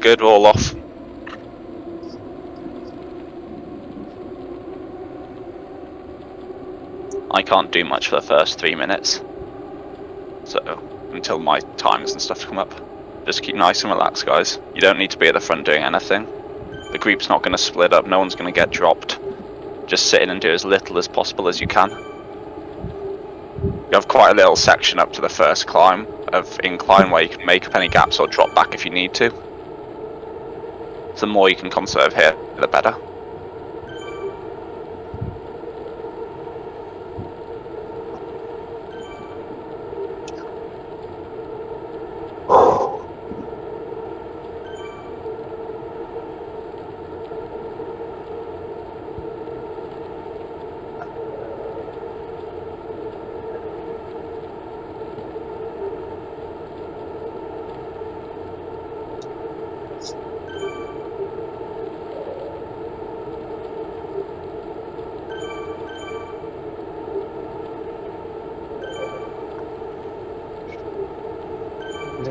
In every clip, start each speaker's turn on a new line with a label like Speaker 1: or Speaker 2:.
Speaker 1: good, all off. I can't do much for the first 3 minutes. So, until my times and stuff come up. Just keep nice and relaxed, guys. You don't need to be at the front doing anything. The group's not going to split up, no one's going to get dropped. Just sit in and do as little as possible as you can. You have quite a little section up to the first climb of incline where you can make up any gaps or drop back if you need to. So the more you can conserve here, the better.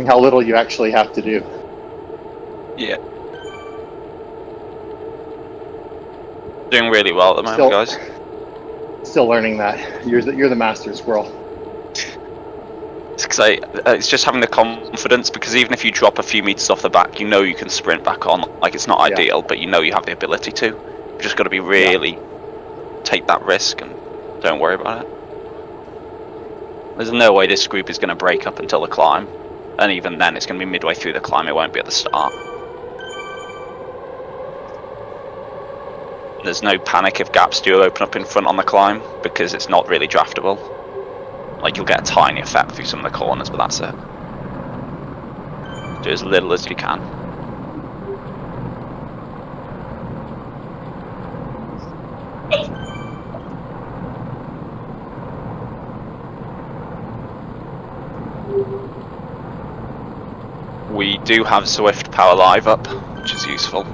Speaker 2: How little you actually have to do.
Speaker 1: Yeah. Doing really well at the moment, guys.
Speaker 2: Still learning that. You're the master squirrel.
Speaker 1: It's just having the confidence, because even if you drop a few meters off the back, you know you can sprint back on. Like, it's not ideal, but you know you have the ability to. You've just got to be really take that risk and don't worry about it. There's no way this group is going to break up until the climb. And even then, it's going to be midway through the climb, it won't be at the start. There's no panic if gaps do open up in front on the climb, because it's not really draftable. Like, you'll get a tiny effect through some of the corners, but that's it. Do as little as you can. We do have Zwift Power Live up, which is useful.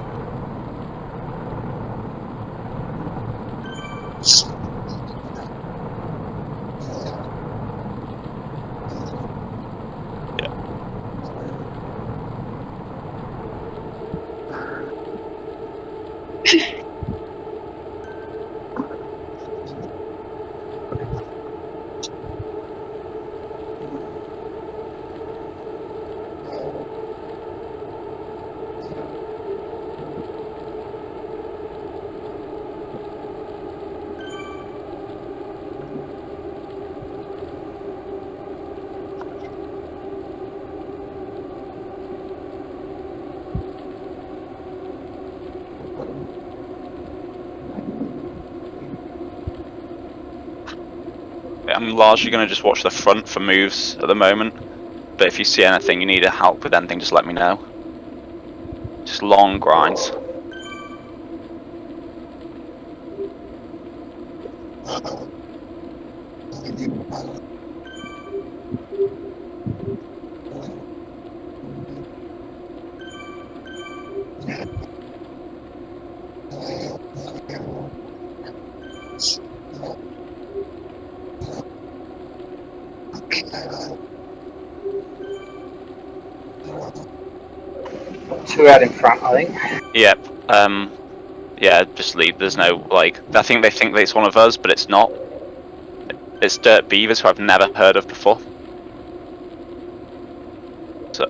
Speaker 1: I'm largely going to just watch the front for moves at the moment, but if you see anything, you need help with anything, just let me know. Just long grinds.
Speaker 3: Two out in front, I think.
Speaker 1: Yep. Yeah, just leave. There's no, like, I think they think that it's one of us, but it's not. It's Dirt Beavers, who I've never heard of before. So,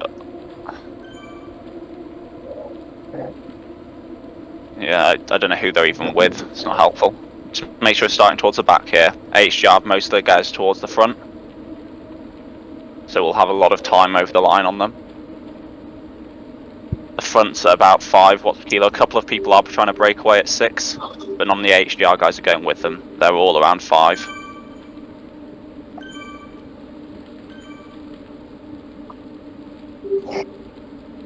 Speaker 1: yeah, I don't know who they're even with. It's not helpful. Just make sure it's starting towards the back here. HG have most of the guys towards the front, so we'll have a lot of time over the line on them. The front's at about 5 watts per kilo. A couple of people are trying to break away at 6, but none of the HDR guys are going with them. They're all around 5.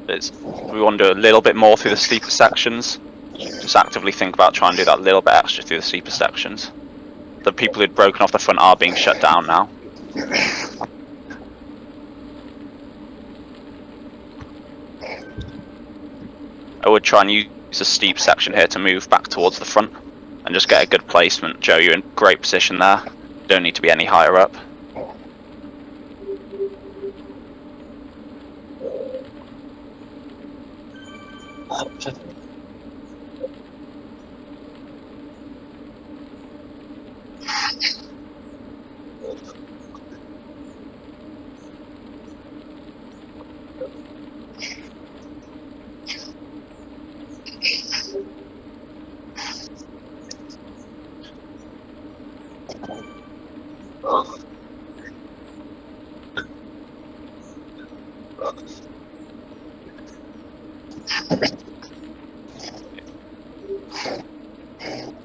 Speaker 1: We want to do a little bit more through the steeper sections. Just actively think about trying to do that little bit extra through the steeper sections. The people who'd broken off the front are being shut down now. I would try and use a steep section here to move back towards the front and just get a good placement. Joe, you're in great position there. You don't need to be any higher up.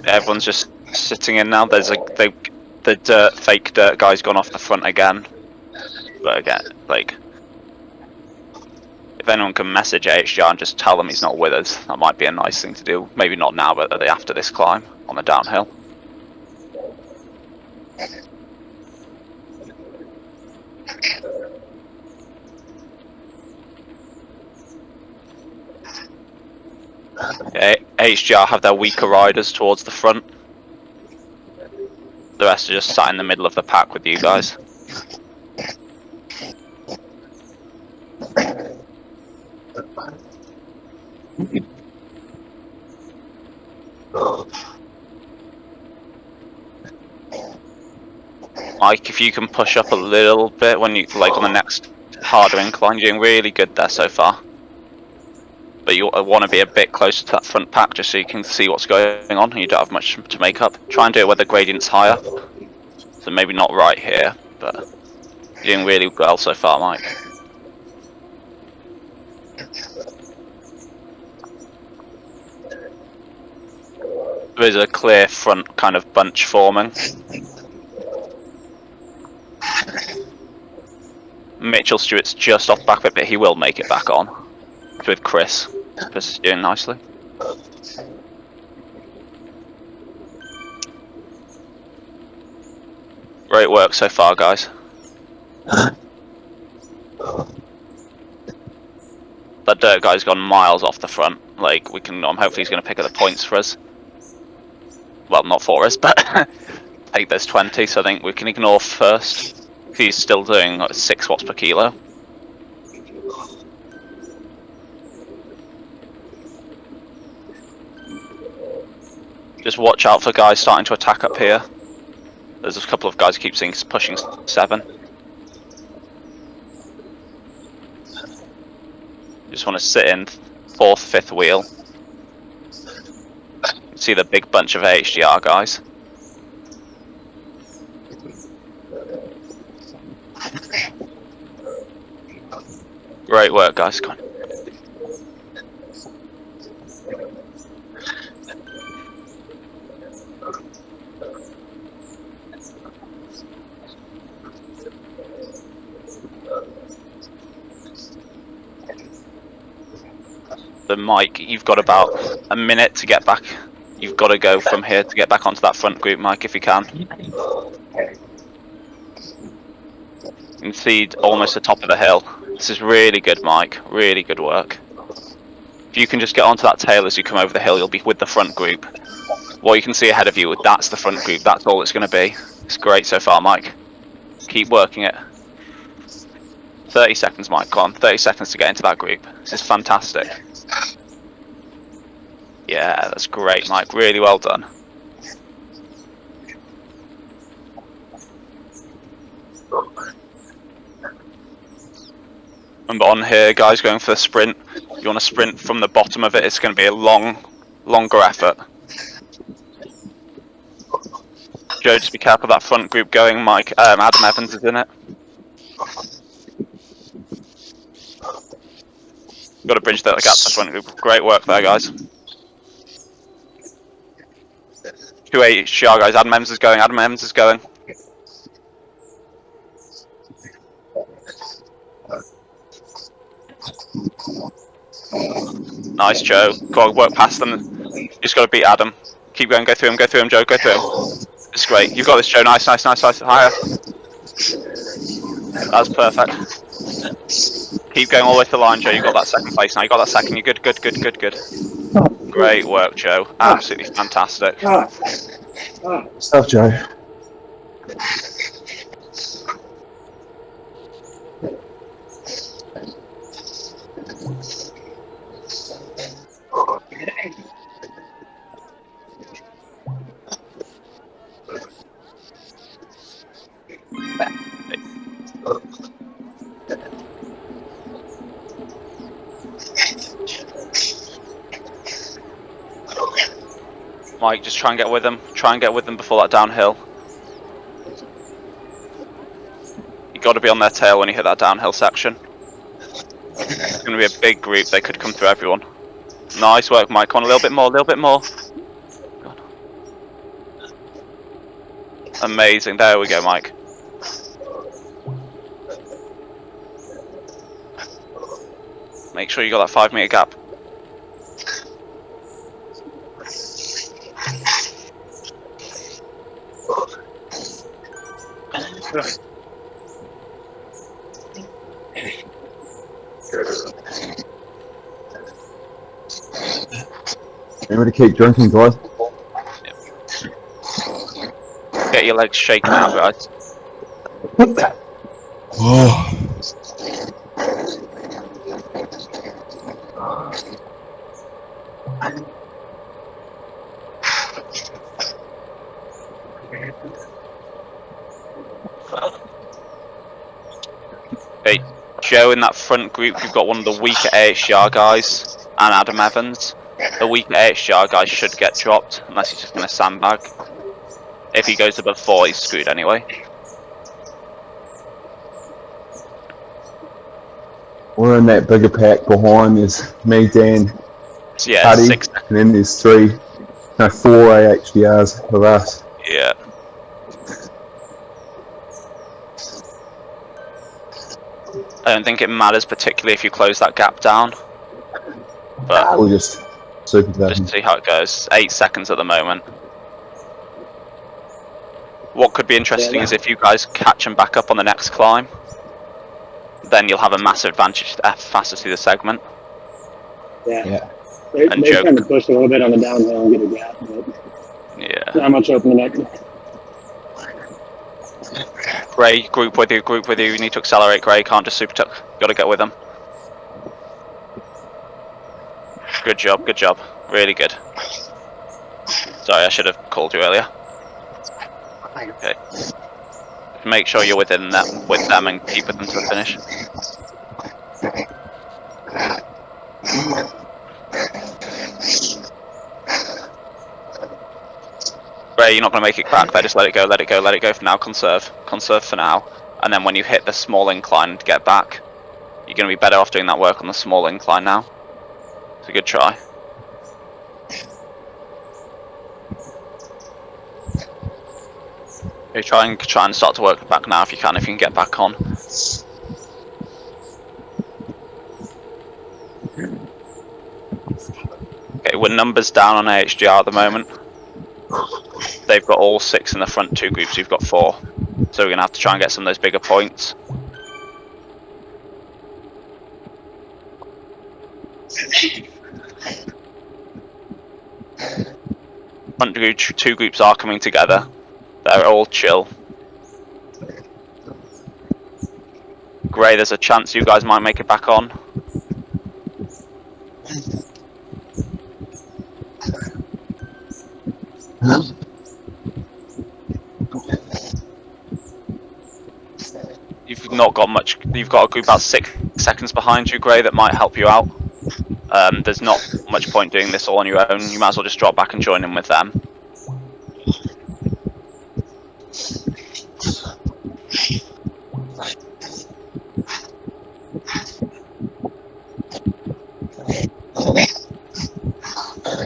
Speaker 1: Everyone's just sitting in now. There's the fake dirt guy's gone off the front again. But again, like, if anyone can message AHGR and just tell them he's not with us, that might be a nice thing to do. Maybe not now, but after this climb on the downhill. Okay, HGR have their weaker riders towards the front. The rest are just sat in the middle of the pack with you guys. Mike, if you can push up a little bit when you like on the next harder incline, you're doing really good there so far. But you want to be a bit closer to that front pack just so you can see what's going on and you don't have much to make up. Try and do it where the gradient's higher. So maybe not right here, but you're doing really well so far, Mike. There is a clear front kind of bunch forming. Mitchell Stewart's just off back a bit, but he will make it back on. With Chris. Chris is doing nicely. Great work so far, guys. That dirt guy's gone miles off the front. Like, we can, hopefully he's going to pick up the points for us. Well, not for us, but I think there's 20, so I think we can ignore first. He's still doing like 6 watts per kilo. Just watch out for guys starting to attack up here. There's a couple of guys keep seeing pushing 7. Just want to sit in 4th, 5th wheel. See the big bunch of AHGR guys. Great work, guys. Come on. The Mike, you've got about a minute to get back. You've got to go from here to get back onto that front group, Mike, if you can. You can see almost the top of the hill. This is really good, Mike. Really good work. If you can just get onto that tail as you come over the hill, you'll be with the front group. What you can see ahead of you, that's the front group. That's all it's going to be. It's great so far, Mike. Keep working it. 30 seconds, Mike. Come on. 30 seconds to get into that group. This is fantastic. Yeah, that's great, Mike. Really well done. And on here, guys, going for the sprint. You want to sprint from the bottom of it. It's going to be a longer effort. Joe, just be careful of that front group going. Mike, Adam Evans is in it. Got to bridge that gap to the front group. Great work there, guys. 2 HGR guys. Adam Evans is going. Adam Evans is going. Nice, Joe. Go on, work past them. Just got to beat Adam. Keep going. Go through him. Go through him, Joe. Go through him. It's great. You've got this, Joe. Nice, nice, nice, nice. Higher. That's perfect. Keep going all the way to the line, Joe. You got that second place now. You got that second. You're good, good, good, good, good. Great work, Joe. Absolutely fantastic.
Speaker 4: Stuff, Joe.
Speaker 1: Mike, just try and get with them. Try and get with them before that downhill. You got to be on their tail when you hit that downhill section. It's going to be a big group. They could come through everyone. Nice work, Mike. Come on, a little bit more, a little bit more. Amazing. There we go, Mike. Make sure you got that 5 meter gap.
Speaker 4: Remember to keep drinking, guys.
Speaker 1: Get your legs shaking out, guys.
Speaker 4: Oh.
Speaker 1: Hey, Joe, in that front group, you've got one of the weaker AHR guys and Adam Evans. The weaker AHR guy should get dropped unless he's just going to sandbag. If he goes above 4, he's screwed anyway.
Speaker 4: We're in that bigger pack behind. There's me, Dan,
Speaker 1: So yeah,
Speaker 4: Paddy,
Speaker 1: 6.
Speaker 4: and then there's 4 AHDRs of us.
Speaker 1: Yeah. I don't think it matters particularly if you close that gap down. But
Speaker 4: We'll just super
Speaker 1: just see how it goes. 8 seconds at the moment. What could be interesting is if you guys catch them back up on the next climb, then you'll have a massive advantage to F faster through the segment.
Speaker 3: Yeah.
Speaker 1: And
Speaker 3: They're
Speaker 1: Joe.
Speaker 3: trying to push a little bit on the downhill and get a gap, but
Speaker 1: Yeah.
Speaker 3: not much opening up.
Speaker 1: Gray, group with you, group with you. You need to accelerate, Gray. Can't just super tuck. Got to get with them. Good job, good job. Really good. Sorry, I should have called you earlier. Okay. Make sure you're within them, with them, and keep with them to the finish. Ray, you're not going to make it back there. Just let it go, let it go, let it go for now. Conserve. Conserve for now. And then when you hit the small incline to get back, you're going to be better off doing that work on the small incline now. It's a good try. Okay, try and start to work back now if you can get back on. Okay, we're numbers down on AHDR at the moment. They've got all 6 in the front 2 groups, you've got 4. So we're going to have to try and get some of those bigger points. Front group, 2 groups are coming together. They're all chill. Gray, there's a chance you guys might make it back on. You've not got much. You've got a group about 6 seconds behind you, Gray, that might help you out. There's not much point doing this all on your own. You might as well just drop back and join in with them.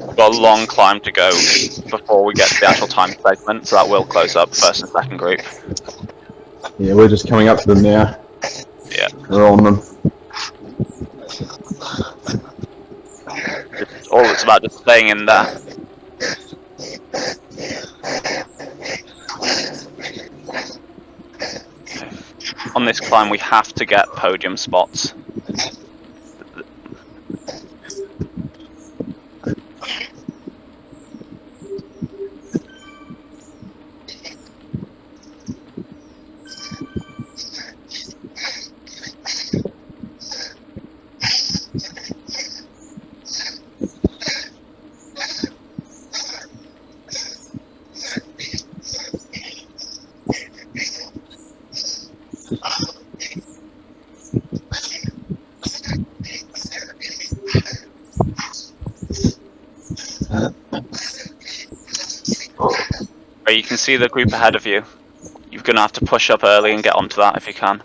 Speaker 1: We've got a long climb to go before we get to the actual time segment, so that will close up first and second group.
Speaker 4: Yeah, we're just coming up to them now.
Speaker 1: Yeah.
Speaker 4: We're on them.
Speaker 1: All it's about just staying in there. On this climb we have to get podium spots. But you can see the group ahead of you. You're going to have to push up early and get onto that if you can.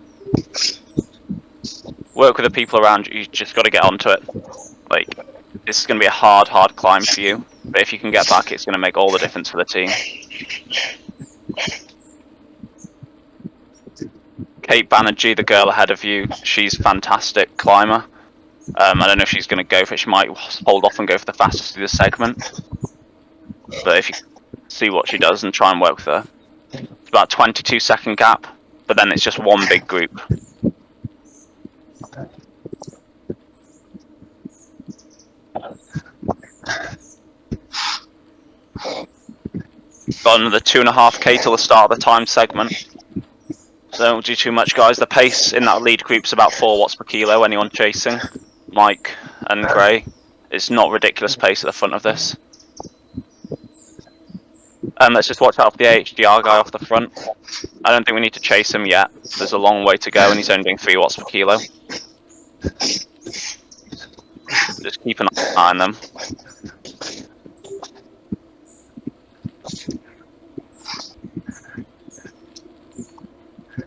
Speaker 1: Work with the people around you. You just got to get onto it. Like, this is going to be a hard climb for you. But if you can get back, it's going to make all the difference for the team. Kate Banerjee, the girl ahead of you, she's a fantastic climber. I don't know if she's going to go for it. She might hold off and go for the fastest through the segment. But if you see what she does and try and work with her. It's about a 22-second gap, but then it's just one big group. Got another 2.5k till the start of the time segment. So don't do too much, guys. The pace in that lead group's about 4 watts per kilo. Anyone chasing, Mike and Gray, it's not ridiculous pace at the front of this. Let's just watch out for the HDR guy off the front. I don't think we need to chase him yet. There's a long way to go, and he's only doing 3 watts per kilo. Just keep an eye on them.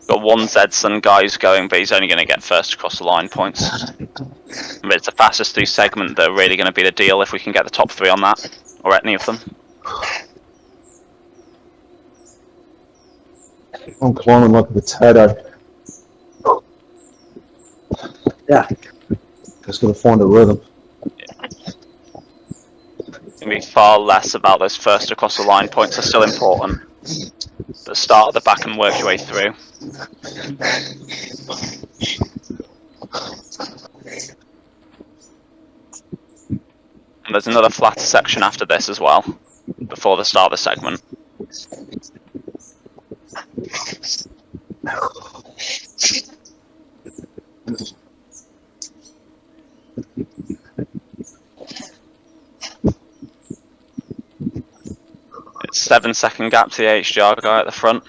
Speaker 1: Got one Zedson guys going, but he's only going to get first across the line points. But it's the fastest through segment that are really going to be the deal if we can get the top 3 on that, or any of them.
Speaker 4: I'm climbing like a potato.
Speaker 3: Yeah.
Speaker 4: Just got to find a rhythm.
Speaker 1: It's going to be far less about those first across the line points. Are still important. But start at the back and work your way through. And there's another flatter section after this as well, before the start of the segment. It's 7-second gap to the HDR guy at the front,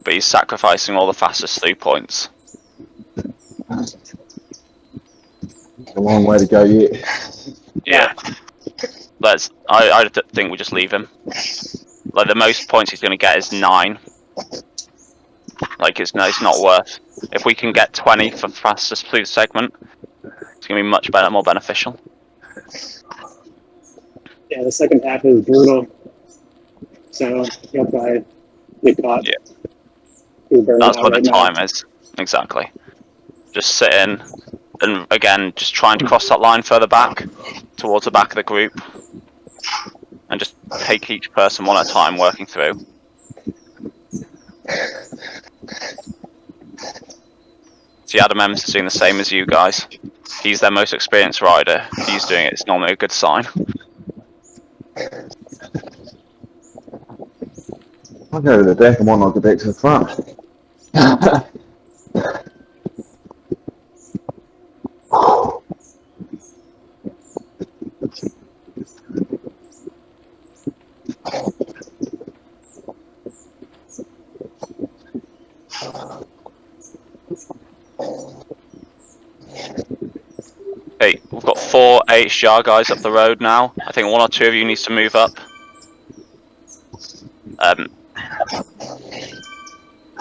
Speaker 1: but he's sacrificing all the fastest through points.
Speaker 4: A long way to go yet.
Speaker 1: Yeah. I think we just leave him. Like, the most points he's going to get is 9. Like, it's not worth. If we can get 20 for fastest through the segment, it's going to be much better, more beneficial.
Speaker 3: Yeah, the second half is brutal. So you'll probably get caught.
Speaker 1: Yeah.
Speaker 3: That's
Speaker 1: That's what the time is. Exactly. Just sit in, and again, just trying to cross that line further back, towards the back of the group, and just take each person one at a time, working through. See, Adam M's doing the same as you guys. He's their most experienced rider. If he's doing it, it's normally a good sign.
Speaker 4: I'll go to the back and I'll get back to the front.
Speaker 1: Hey, we've got 4 HGR guys up the road now. I think 1 or 2 of you needs to move up.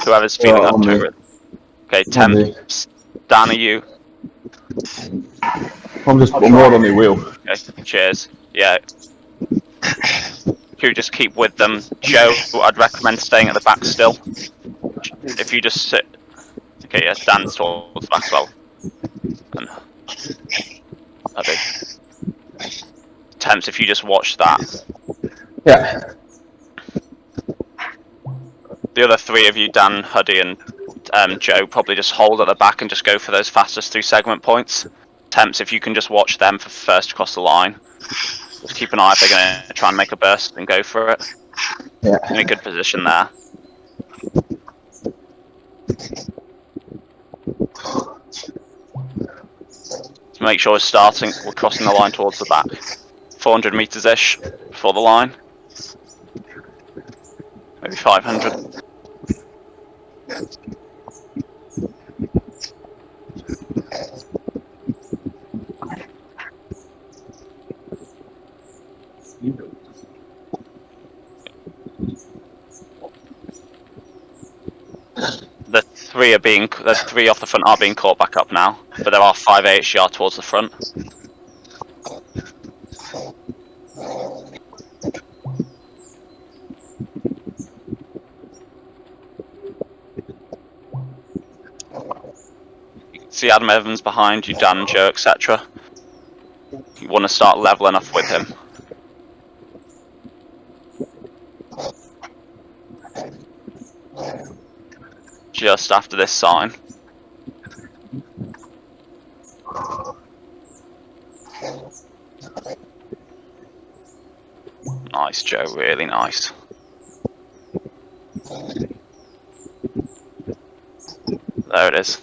Speaker 1: Whoever's feeling up to it. Okay, Temps. Dan, are you?
Speaker 4: I'm right on the wheel.
Speaker 1: Okay, cheers. Yeah. If you just keep with them. Joe, I'd recommend staying at the back still. If you just sit. Okay, yeah, Dan's towards the back as well. And Temps, if you just watch that.
Speaker 4: Yeah.
Speaker 1: The other 3 of you, Dan, Huddy, and Joe, probably just hold at the back and just go for those fastest through segment points. Temps, if you can just watch them for first across the line. Just keep an eye if they're going to try and make a burst and go for it.
Speaker 4: Yeah.
Speaker 1: In a good position there. So make sure we're crossing the line towards the back. 400 meters-ish before the line. Maybe 500. there's 3 off the front are being caught back up now, but there are 5 AHR towards the front. You can see Adam Evans behind you, Dan, Joe, etc. You want to start leveling off with him. Just after this sign. Nice, Joe, really nice. There it is.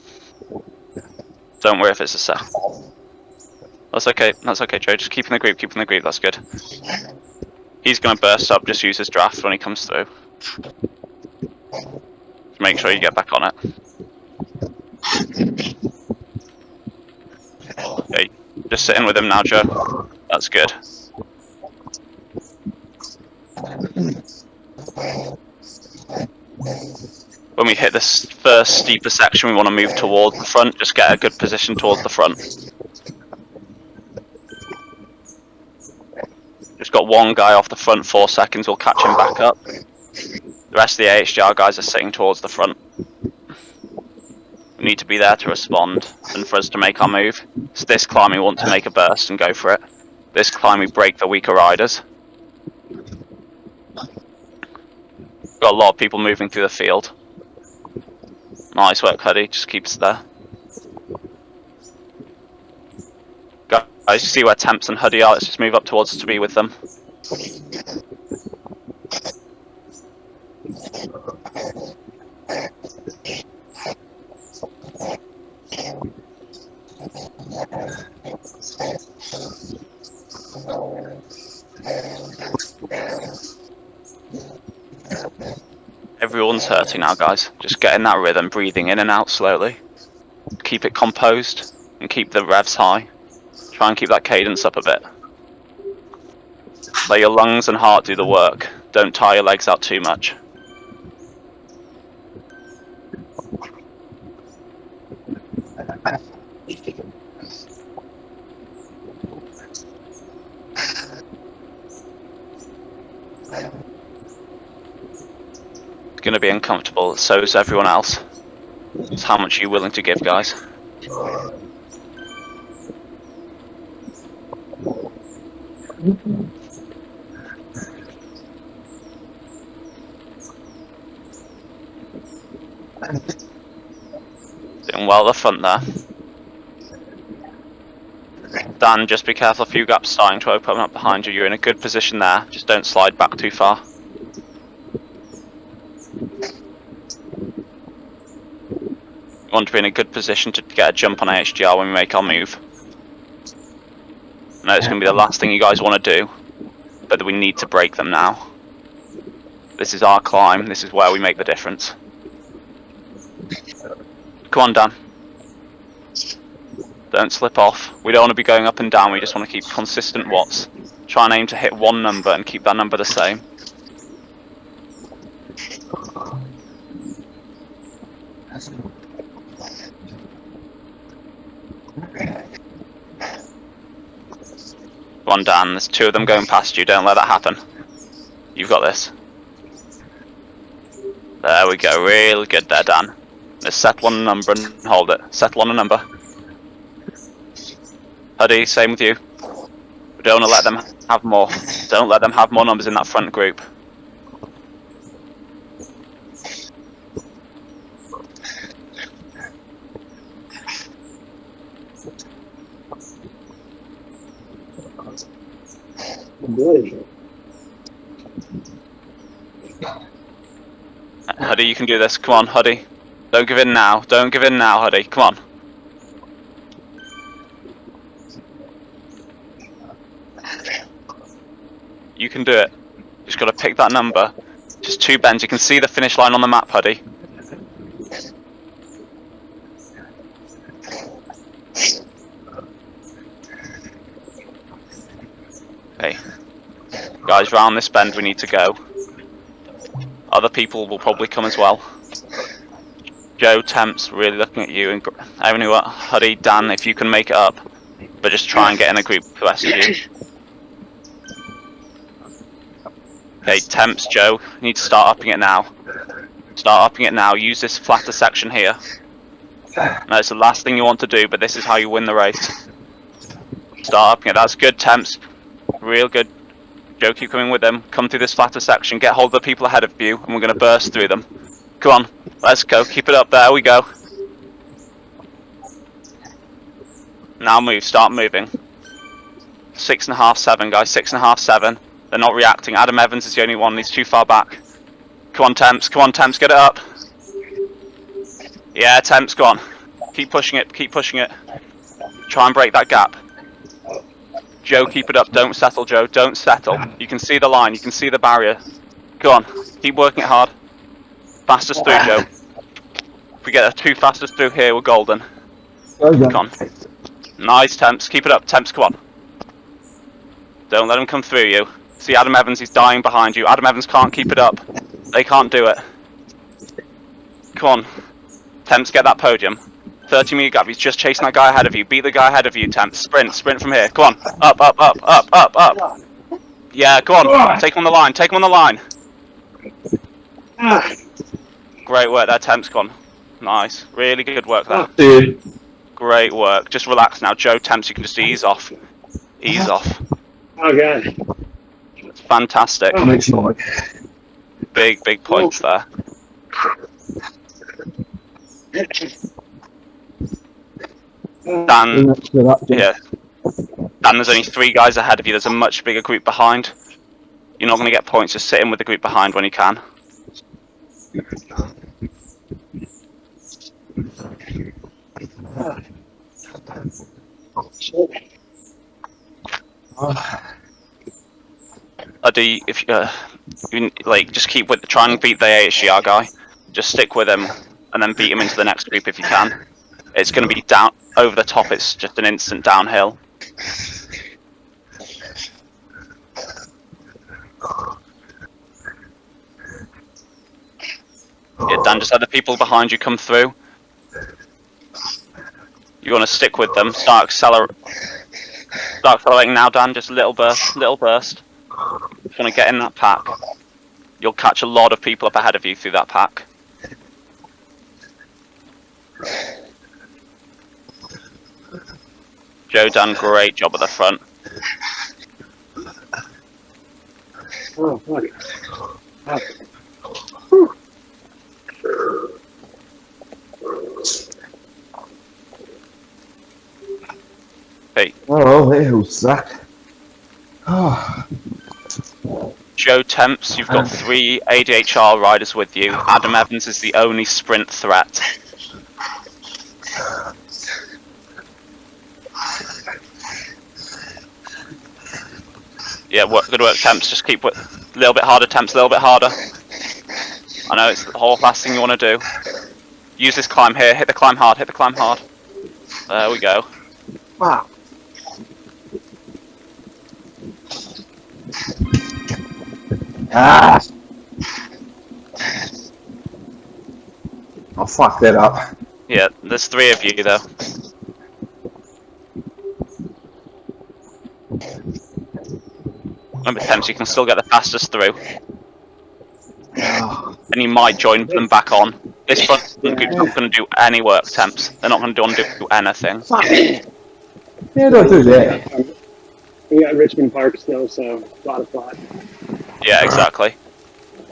Speaker 1: Don't worry if it's a set. That's okay, Joe, just keep in the group, that's good. He's going to burst up, just use his draft when he comes through. Make sure you get back on it. Okay, just sit in with him now, Joe. That's good. When we hit this first steeper section, we want to move towards the front. Just get a good position towards the front. Just got one guy off the front, 4 seconds, we'll catch him back up. The rest of the AHR guys are sitting towards the front. We need to be there to respond and for us to make our move. So this climb we want to make a burst and go for it. This climb we break the weaker riders. Got a lot of people moving through the field. Nice work, Huddy, just keeps there. Guys, you see where Temps and Huddy are, let's just move up towards to be with them. Everyone's hurting now, guys. Just get in that rhythm, breathing in and out slowly. Keep it composed and keep the revs high. Try and keep that cadence up a bit. Let your lungs and heart do the work. Don't tire your legs out too much. It's going to be uncomfortable, so is everyone else. It's how much you're willing to give, guys. Doing well at the front there. Dan, just be careful, a few gaps starting to open up behind you. You're in a good position there, just don't slide back too far. You want to be in a good position to get a jump on HGR when we make our move. I know it's going to be the last thing you guys want to do, but we need to break them now. This is our climb, this is where we make the difference. Come on, Dan. Don't slip off. We don't want to be going up and down, we just want to keep consistent watts. Try and aim to hit one number and keep that number the same. Come on, Dan, there's 2 of them going past you, don't let that happen. You've got this. There we go, really good there, Dan. Let's settle on a number and hold it. Settle on a number. Huddy, same with you. We don't want to let them have more. Don't let them have more numbers in that front group. Huddy, you can do this. Come on, Huddy. Don't give in now. Don't give in now, Huddy. Come on. You can do it. Just got to pick that number. Just 2 bends. You can see the finish line on the map, Huddy. Okay. Guys, round this bend we need to go. Other people will probably come as well. Joe, Temps, really looking at you, and everyone, Huddy, Dan, if you can make it up, but just try and get in a group with the rest of you. Okay, Temps, Joe, you need to start upping it now. Start upping it now. Use this flatter section here. No, it's the last thing you want to do, but this is how you win the race. Start upping it. That's good, Temps. Real good. Joe, keep coming with them. Come through this flatter section. Get hold of the people ahead of you, and we're going to burst through them. Come on. Let's go. Keep it up. There we go. Now move. Start moving. 6.5, 7, guys. 6.5, 7. They're not reacting. Adam Evans is the only one. He's too far back. Come on, Temps. Come on, Temps. Get it up. Yeah, Temps. Go on. Keep pushing it. Keep pushing it. Try and break that gap. Joe, keep it up. Don't settle, Joe. Don't settle. You can see the line. You can see the barrier. Go on. Keep working it hard. Fastest through, Joe. If we get the 2 fastest through here, we're golden. Come on. Nice, Temps. Keep it up. Temps, come on. Don't let him come through you. See Adam Evans, he's dying behind you. Adam Evans can't keep it up. They can't do it. Come on. Temps, get that podium. 30-meter gap. He's just chasing that guy ahead of you. Beat the guy ahead of you, Temps. Sprint. Sprint from here. Come on. Up, up, up, up, up, up. Yeah, go on. Take him on the line. Take him on the line. Great work there, Temps. Gone. Nice. Really good work there.
Speaker 4: Dude.
Speaker 1: Great work. Just relax now. Joe, Temps, you can just ease off. Ease off.
Speaker 3: Oh god.
Speaker 1: It's fantastic. Big, big points there. Dan, yeah. Dan, there's only 3 guys ahead of you. There's a much bigger group behind. You're not going to get points. Just sit in with the group behind when you can. If you like, just keep with try and beat the AHGR guy. Just stick with him, and then beat him into the next group if you can. It's going to be down over the top. It's just an instant downhill. Yeah, Dan, just let the people behind you come through. You want to stick with them. Start accelerating now, Dan. Just little burst, little burst. Just want to get in that pack. You'll catch a lot of people up ahead of you through that pack. Joe, Dan, great job at the front.
Speaker 3: Oh, fuck.
Speaker 1: Hey.
Speaker 4: Oh, that'll suck. Oh.
Speaker 1: Joe, Temps, you've got 3 ADHR riders with you. Adam Evans is the only sprint threat. Yeah, good work, Temps. Just keep it a little bit harder, Temps, a little bit harder. I know it's the whole last thing you want to do. Use this climb here. Hit the climb hard. Hit the climb hard. There we go.
Speaker 4: Wow. Ah! I'll fuck that up.
Speaker 1: Yeah, there's 3 of you though. Remember, Temps, you can still get the fastest through. And you might join them back on. This front group's not going to do any work, Temps. They're not going to do anything.
Speaker 4: Yeah, don't do that.
Speaker 3: We got Richmond Park still, so a lot of flat.
Speaker 1: Yeah, exactly.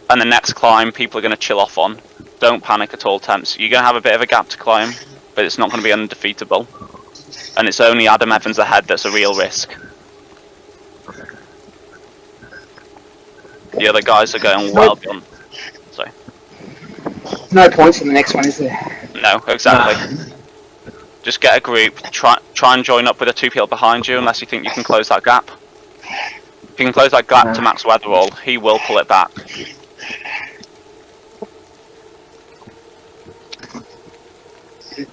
Speaker 1: And the next climb, people are going to chill off on. Don't panic at all, Temps. You're going to have a bit of a gap to climb, but it's not going to be undefeatable. And it's only Adam Evans ahead that's a real risk. The other guys are going well beyond. Sorry.
Speaker 5: No points for the next one, is there?
Speaker 1: No, exactly. No. Just get a group. Try and join up with the 2 people behind you, unless you think you can close that gap. If you can close that gap to Max Weatherall, he will pull it back. You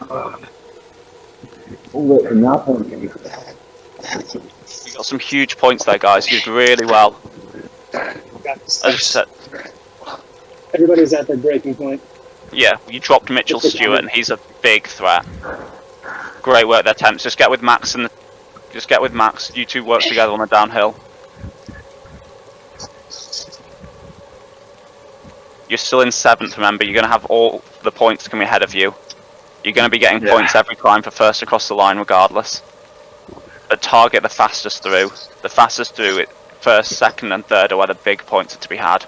Speaker 1: got some huge points there, guys. You did really well. As I said,
Speaker 3: everybody's at their breaking point.
Speaker 1: Yeah, you dropped Mitchell Stewart, and he's a big threat. Great work there, Temps. Just get with Max and just get with Max. You two work together on the downhill. You're still in 7th, remember. You're going to have all the points coming ahead of you. You're going to be getting points every climb for first across the line regardless. But target the fastest through. The fastest through, first, second and third are where the big points are to be had.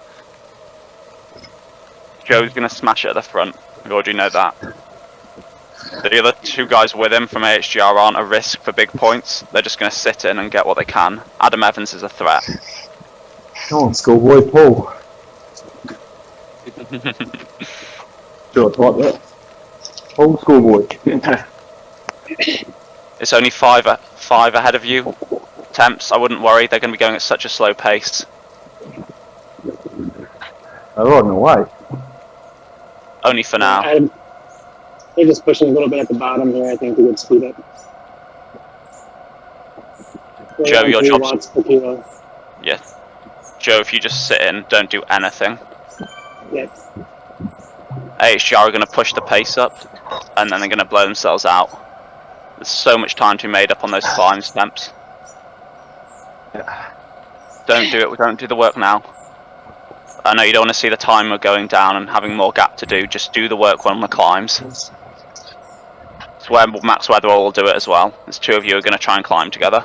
Speaker 1: Joe's going to smash it at the front. We already know that. The other 2 guys with him from AHGR aren't a risk for big points. They're just going to sit in and get what they can. Adam Evans is a threat.
Speaker 4: Come on, schoolboy Paul. Sure, type that. Paul, schoolboy.
Speaker 1: It's only 5 ahead of you. Temps, I wouldn't worry. They're going to be going at such a slow pace.
Speaker 4: They're riding away.
Speaker 1: Only for now.
Speaker 3: They're just pushing a little bit at the bottom here, I think, to get speed up.
Speaker 1: Joe, your job's...
Speaker 3: watts per kilo.
Speaker 1: Yeah. Joe, if you just sit in, don't do anything.
Speaker 3: Yeah.
Speaker 1: AHGR are going to push the pace up, and then they're going to blow themselves out. There's so much time to be made up on those climbs, Temps. Don't do it. Don't do the work now. I know you don't want to see the timer going down and having more gap to do. Just do the work on the climbs. It's where Max Weatherall will do it as well. There's 2 of you who are going to try and climb together.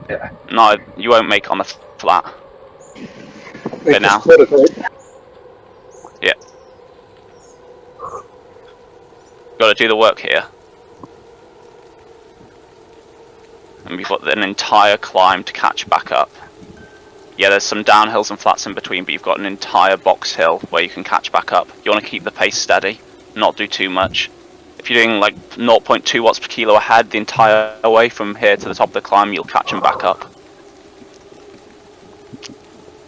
Speaker 4: Yeah.
Speaker 1: No, you won't make it on the flat. Okay, now. Yeah. Got to do the work here. And we've got an entire climb to catch back up. Yeah, there's some downhills and flats in between, but you've got an entire box hill where you can catch back up. You want to keep the pace steady, not do too much. If you're doing like 0.2 watts per kilo ahead the entire way from here to the top of the climb, you'll catch them back up.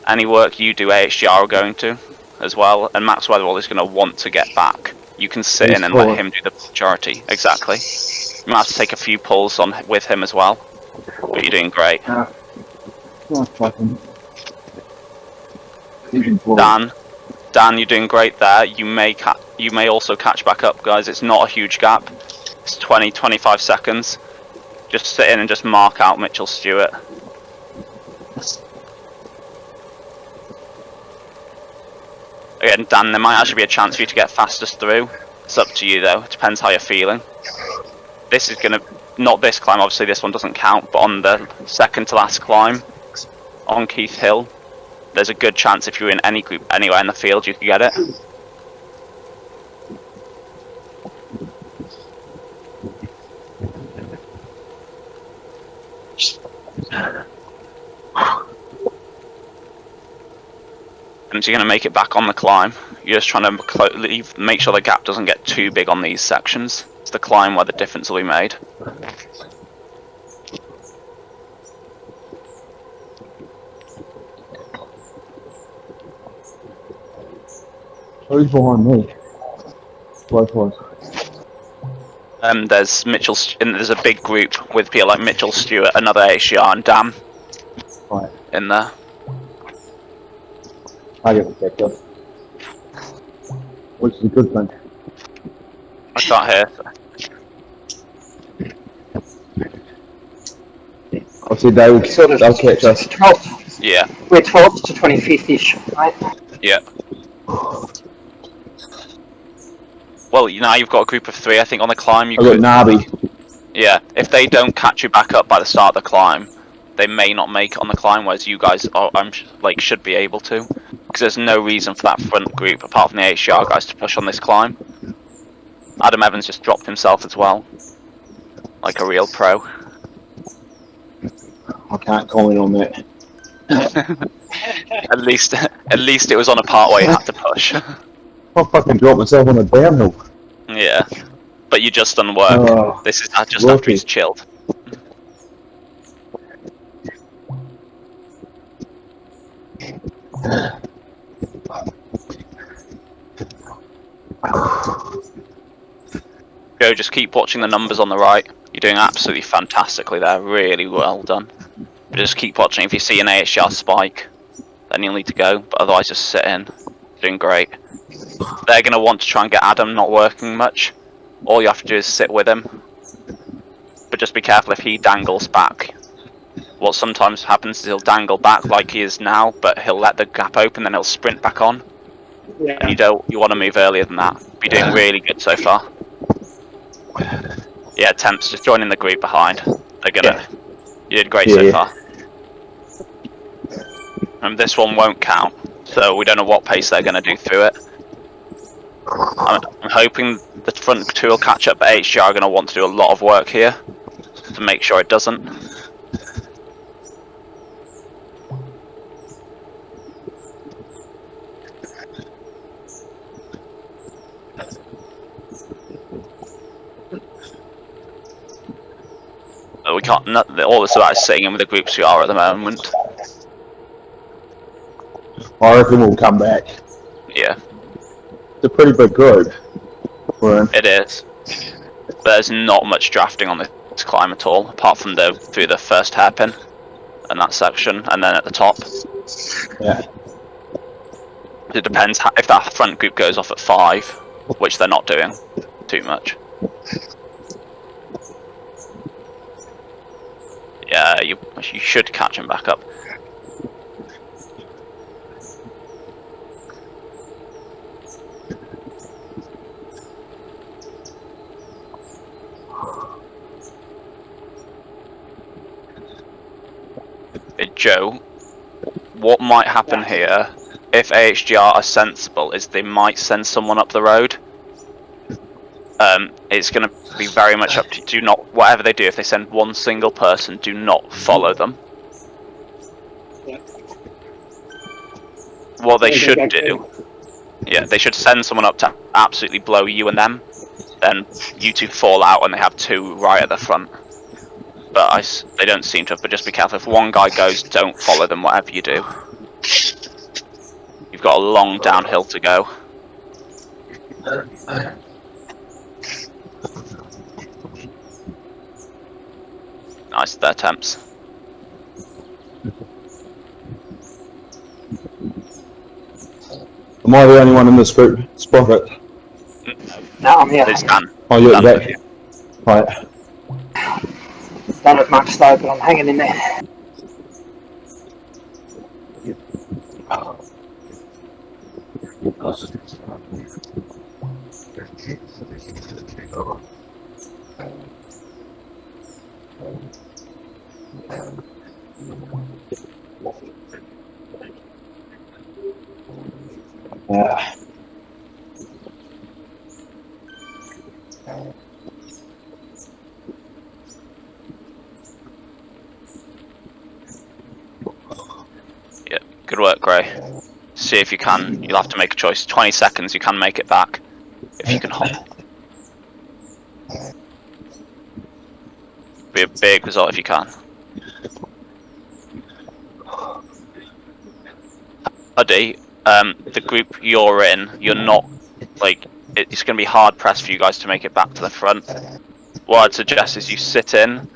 Speaker 1: Any work you do, AHGR are going to as well, and Max Weatherall is going to want to get back. You can sit in and let him do the majority. Exactly. You might have to take a few pulls on with him as well, but you're doing great. Dan, you're doing great there. You may also catch back up, guys. It's not a huge gap. It's 20-25 seconds. Just sit in and just mark out Mitchell Stewart. Again, Dan, there might actually be a chance for you to get fastest through. It's up to you though. It depends how you're feeling. This is gonna, not this climb, obviously this one doesn't count, but on the second to last climb on Keith Hill, there's a good chance if you're in any group anywhere in the field you could get it. And so you're going to make it back on the climb. You're just trying to make sure the gap doesn't get too big on these sections. It's the climb where the difference will be made.
Speaker 4: Who's behind me? Likewise.
Speaker 1: There's Mitchell, and there's a big group with people like Mitchell Stewart, another AHGR, and Dan
Speaker 4: Right.
Speaker 1: in there.
Speaker 4: I get the picked up. Which is a good thing.
Speaker 1: I can't hear.
Speaker 4: Obviously they'll catch us.
Speaker 5: 12th.
Speaker 1: Yeah.
Speaker 5: We're 12th to 25th-ish, right?
Speaker 1: Yeah. Well, now you've got a group of 3, I think, on the climb.
Speaker 4: I've got Nabi.
Speaker 1: Yeah, if they don't catch you back up by the start of the climb, they may not make it on the climb, whereas you guys are, should be able to. Because there's no reason for that front group, apart from the AHGR guys, to push on this climb. Adam Evans just dropped himself as well. Like a real pro.
Speaker 4: I can't comment on that.
Speaker 1: At least it was on a part where you had to push.
Speaker 4: I fucking dropped myself on a downhill.
Speaker 1: Yeah. But you just done work.
Speaker 4: Oh,
Speaker 1: This is just after he's chilled. Joe, just keep watching the numbers on the right. You're doing absolutely fantastically there. Really well done. But just keep watching. If you see an AHGR spike, then you'll need to go. But otherwise, just sit in. You're doing great. They're going to want to try and get Adam not working much. All you have to do is sit with him. But just be careful if he dangles back. What sometimes happens is he'll dangle back like he is now, but he'll let the gap open, then he'll sprint back on.
Speaker 3: Yeah.
Speaker 1: And you want to move earlier than that. You're doing really good so far. Yeah, Temps, just joining the group behind. They're gonna. You did great so far. And this one won't count, so we don't know what pace they're gonna do through it. I'm hoping the front two will catch up, but HGR are gonna want to do a lot of work here to make sure it doesn't. We can't. All it's about is sitting in with the groups we are at the moment.
Speaker 4: I reckon we'll come back.
Speaker 1: Yeah,
Speaker 4: It's a pretty big group.
Speaker 1: it is. There's not much drafting on this climb at all, apart from through the first hairpin and that section, and then at the top.
Speaker 4: Yeah.
Speaker 1: It depends if that front group goes off at 5, which they're not doing too much. Yeah, you should catch him back up. Joe, what might happen here, if AHGR are sensible, is they might send someone up the road. It's going to be very much up to you. Do not, whatever they do, if they send one single person, do not follow them.
Speaker 3: Yeah.
Speaker 1: What they should do, yeah, they should send someone up to absolutely blow you and them. Then you two fall out and they have 2 right at the front. But they don't seem to have, but just be careful. If one guy goes, don't follow them, whatever you do. You've got a long downhill to go. Nice there, Temps.
Speaker 4: Am I the only one in this group? Sprocket?
Speaker 5: No, I'm here.
Speaker 1: It's Dan.
Speaker 4: Oh, you're
Speaker 1: Dan
Speaker 4: back.
Speaker 1: with you.
Speaker 4: Right.
Speaker 5: Don't have much though, but I'm hanging in there.
Speaker 4: Yeah.
Speaker 1: Yeah, good work, Gray. See if you can. You'll have to make a choice. 20 seconds, you can make it back. If you can hold. Be a big result if you can. Huddy, the group you're in, you're not, like, it's going to be hard pressed for you guys to make it back to the front. What I'd suggest is you sit in,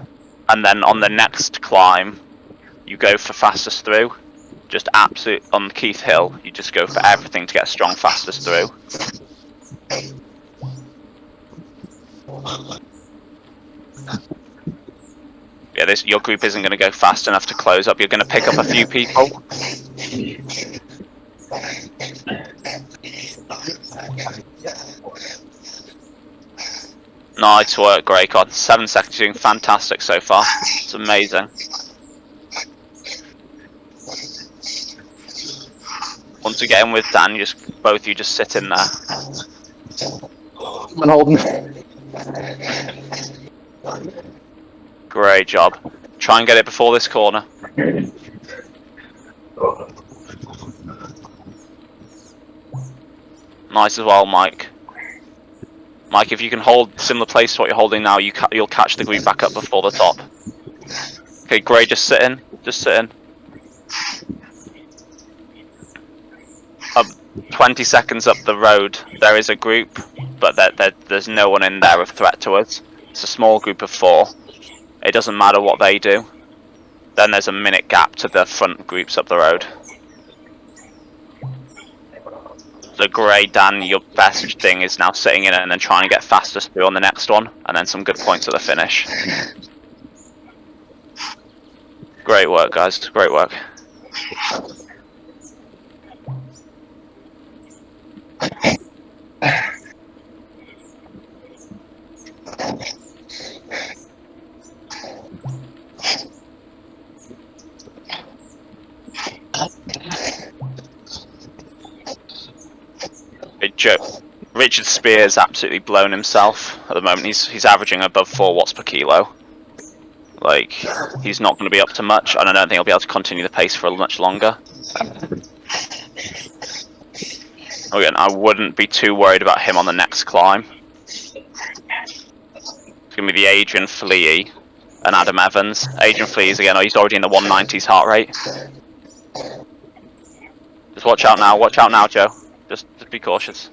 Speaker 1: and then on the next climb, you go for fastest through. Just absolute, on Keith Hill, you just go for everything to get a strong fastest through. Yeah, your group isn't going to go fast enough to close up. You're going to pick up a few people. Nice work, Greycon. 7 seconds, you're doing fantastic so far. It's amazing. Once you get in with Dan, both of you just sit in there.
Speaker 2: I'm holding.
Speaker 1: Great job. Try and get it before this corner. Nice as well, Mike. Mike, if you can hold similar place to what you're holding now, you'll catch the group back up before the top. Okay, Gray, just sit in. Just sit in. 20 seconds up the road, there is a group, but there's no one in there of threat to us. It's a small group of 4. It doesn't matter what they do. Then there's a minute gap to the front groups up the road. So great, Dan, your best thing is now sitting in it and then trying to get fastest through on the next one, and then some good points at the finish. Great work, guys. Great work. Richard Spear's absolutely blown himself at the moment. He's averaging above 4 watts per kilo. Like, he's not going to be up to much, and I don't think he'll be able to continue the pace for much longer. Again, I wouldn't be too worried about him on the next climb. It's going to be the Adrian Fleay and Adam Evans. Adrian Fleay's again, he's already in the 190s heart rate. Just watch out now, Joe. Just be cautious.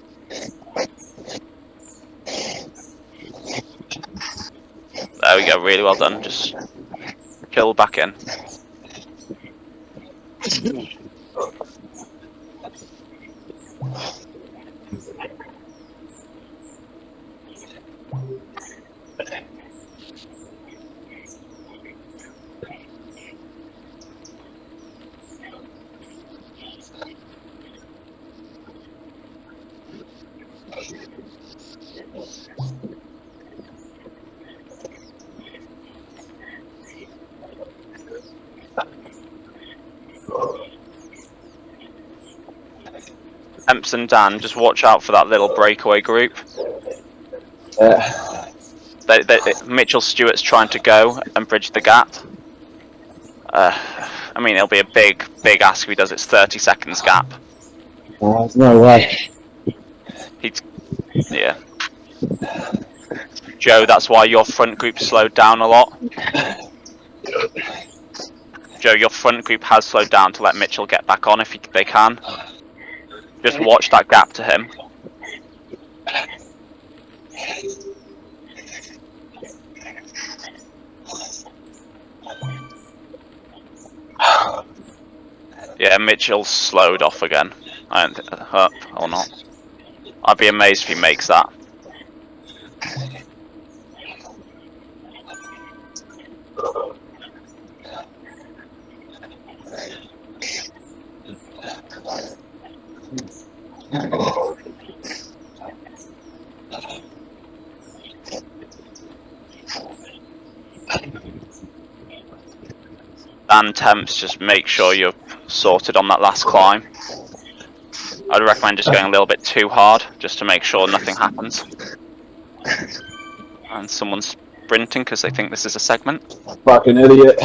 Speaker 1: There we go, really well done. Just chill back in. Emps and Dan, just watch out for that little breakaway group. Mitchell Stewart's trying to go and bridge the gap. I mean, it'll be a big ask if he does. It's 30 seconds gap.
Speaker 4: There's no way.
Speaker 1: Yeah. Joe, that's why your front group slowed down a lot. Joe, your front group has slowed down to let Mitchell get back on if they can. Just watch that gap to him. Yeah, Mitchell's slowed off again. I don't think up or not. I'd be amazed if he makes that. And temps, just make sure you're sorted on that last climb. I'd recommend just going a little bit too hard, just to make sure nothing happens. And someone's sprinting because they think this is a segment.
Speaker 4: Fucking idiot.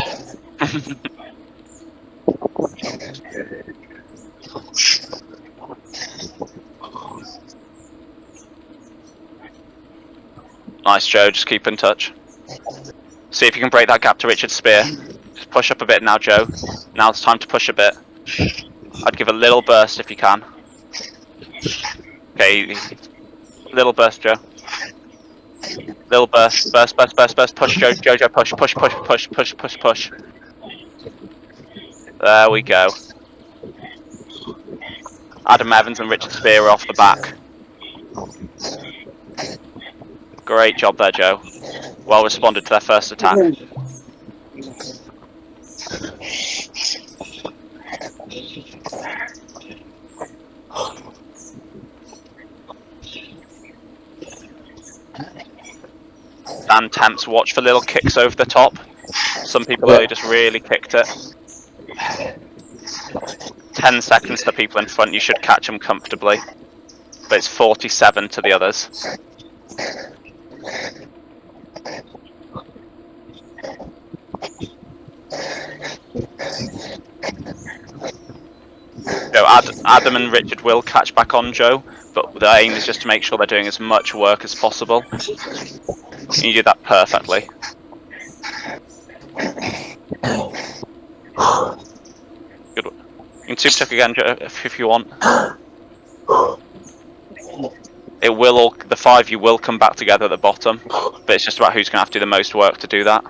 Speaker 1: Nice, Joe, just keep in touch. See if you can break that gap to Richard Spear. Just push up a bit now, Joe. Now it's time to push a bit. I'd give a little burst if you can. Okay, little burst, Joe. Little burst, burst, push, Joe, push. There we go. Adam Evans and Richard Spear are off the back. Great job there, Joe. Well responded to their first attack. And temps, watch for little kicks over the top. Some people earlier just really kicked it. 10 seconds to people in front, you should catch them comfortably. But it's 47 to the others. So Adam and Richard will catch back on Joe, but the aim is just to make sure they're doing as much work as possible. You do that perfectly. Good. You can super tuck again, Joe, if you want. It will all, the 5 of you will come back together at the bottom, but it's just about who's going to have to do the most work to do that.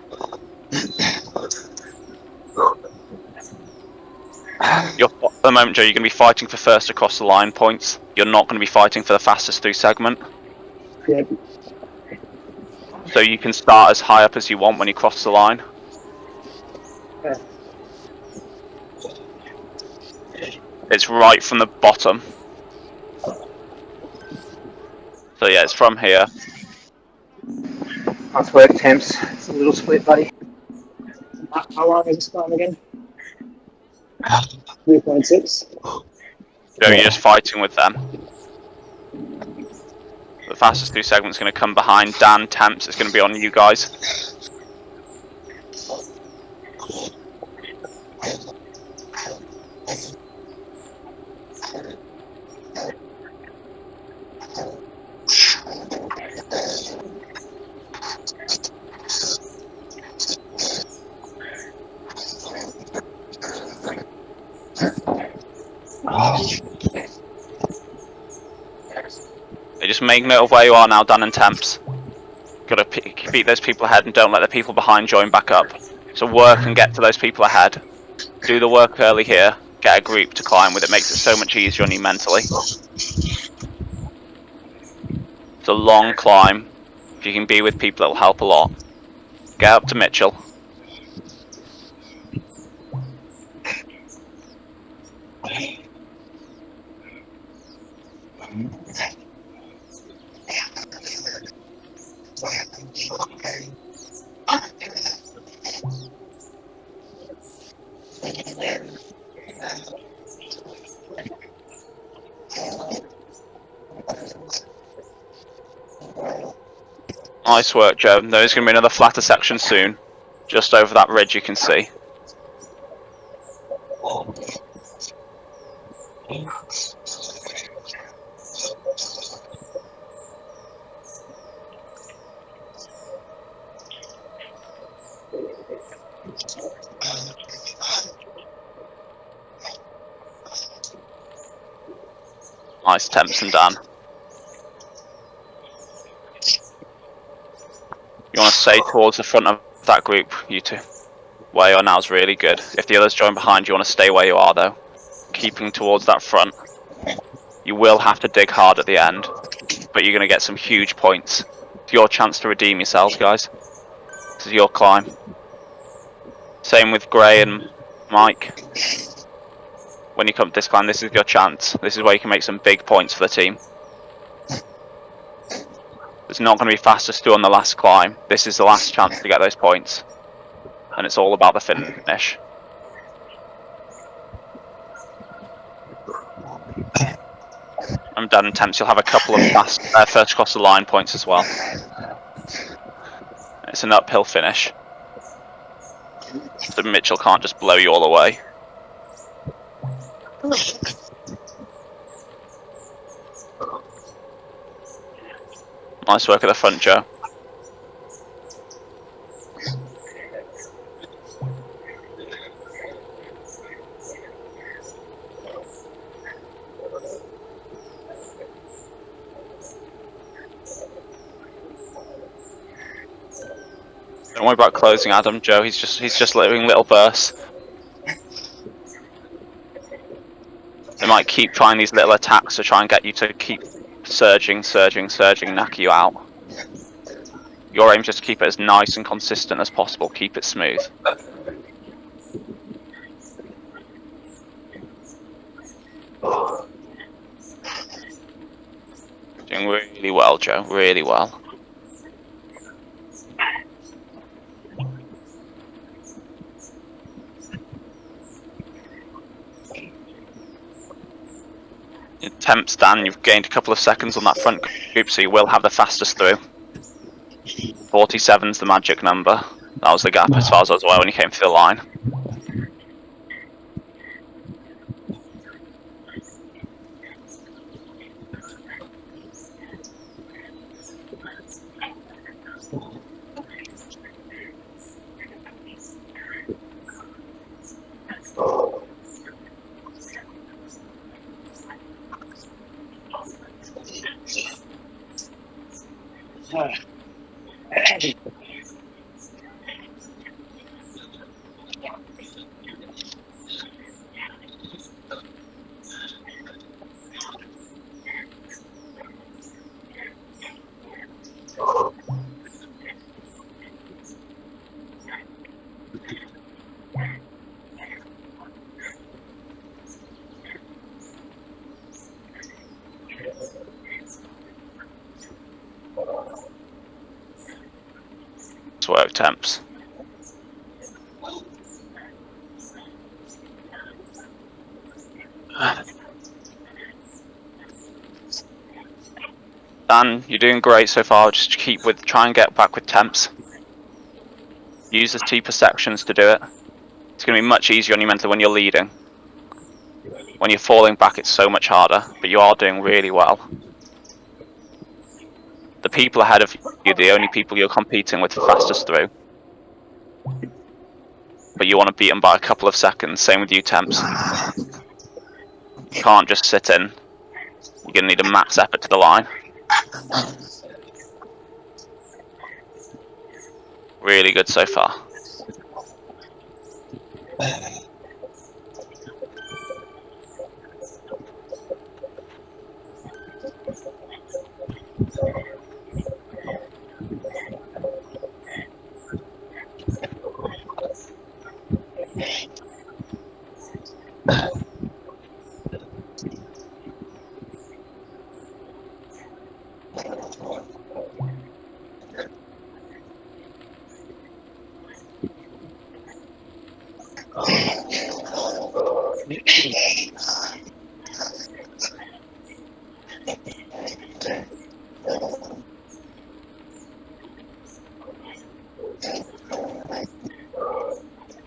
Speaker 1: the moment, Joe, you're going to be fighting for first across the line points. You're not going to be fighting for the fastest through segment.
Speaker 3: Yep.
Speaker 1: So you can start as high up as you want when you cross the line.
Speaker 3: Yeah.
Speaker 1: It's right from the bottom. So yeah, it's from here.
Speaker 5: Nice work, Temps. It's a little split, buddy.
Speaker 3: How long is this climb again? 3.6.
Speaker 1: Joe, you're just fighting with them. The fastest through segment's going to come behind Dan, Temps. It's going to be on you guys. Just make note of where you are now, Dan and Temps. Got to keep those people ahead and don't let the people behind join back up. So work and get to those people ahead. Do the work early here. Get a group to climb with. It makes it so much easier on you mentally. It's a long climb. If you can be with people, it'll help a lot. Get up to Mitchell. Nice work, Joe. There's going to be another flatter section soon. Just over that ridge you can see. Nice, Temps and Dan. You want to stay towards the front of that group, you two. Where you are now is really good. If the others join behind, you want to stay where you are though. Keeping towards that front. You will have to dig hard at the end, but you're going to get some huge points. It's your chance to redeem yourselves, guys. This is your climb. Same with Gray and Mike. When you come to this climb, this is your chance. This is where you can make some big points for the team. It's not going to be fastest through on the last climb. This is the last chance to get those points. And it's all about the finish. I'm done, Temps. You'll have a couple of fast first across the line points as well. It's an uphill finish. So Mitchell can't just blow you all away. Nice work at the front, Joe. Don't worry about closing Adam, Joe. He's just living little bursts. They might keep trying these little attacks to try and get you to keep surging, knock you out. Your aim is just to keep it as nice and consistent as possible. Keep it smooth. Doing really well, Joe. Really well. Temps, Dan, you've gained a couple of seconds on that front group, so you will have the fastest through. 47's the magic number. That was the gap as far as I was aware when you came through the line. both temps. Dan, you're doing great so far. Just try and get back with temps. Use the steeper sections to do it. It's going to be much easier on you mentally when you're leading. When you're falling back, it's so much harder, but you are doing really well. The people ahead of you are the only people you're competing with fastest through. But you want to beat them by a couple of seconds. Same with you, temps. You can't just sit in. You're going to need a max effort to the line. Really good so far.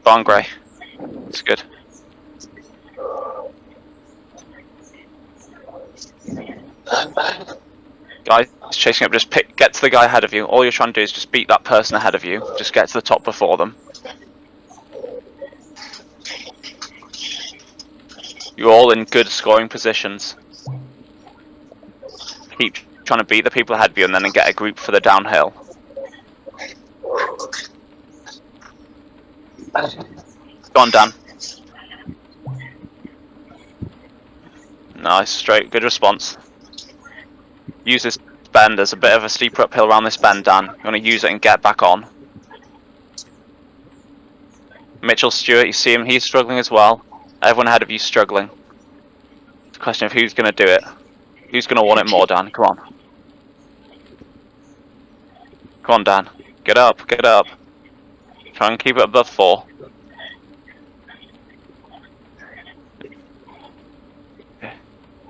Speaker 1: Go on, Gray. It's good. Guys chasing up, just get to the guy ahead of you. All you're trying to do is just beat that person ahead of you. Just get to the top before them. You're all in good scoring positions. Keep trying to beat the people ahead of you and then get a group for the downhill. Go on, Dan. Nice, straight, good response. Use this bend, there's a bit of a steeper uphill around this bend, Dan. You want to use it and get back on. Mitchell Stewart, you see him, he's struggling as well. Everyone ahead of you struggling. It's a question of who's going to do it. Who's going to want it more, Dan? Come on. Come on, Dan. Get up, get up. Try and keep it above 4.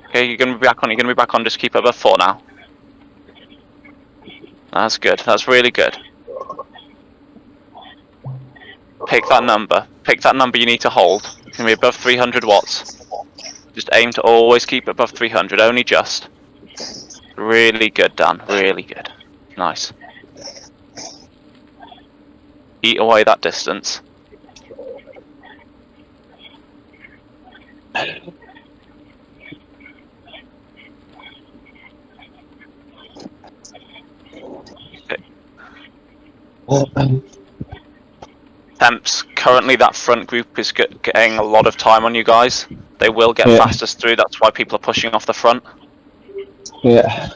Speaker 1: Okay, you're going to be back on, just keep it above 4 now. That's good, that's really good. Pick that number you need to hold. It's going to be above 300 watts. Just aim to always keep it above 300, only just. Really good, Dan, really good. Nice. Eat away that distance. Temps, currently that front group is getting a lot of time on you guys. They will get fastest through, that's why people are pushing off the front.
Speaker 4: Yeah.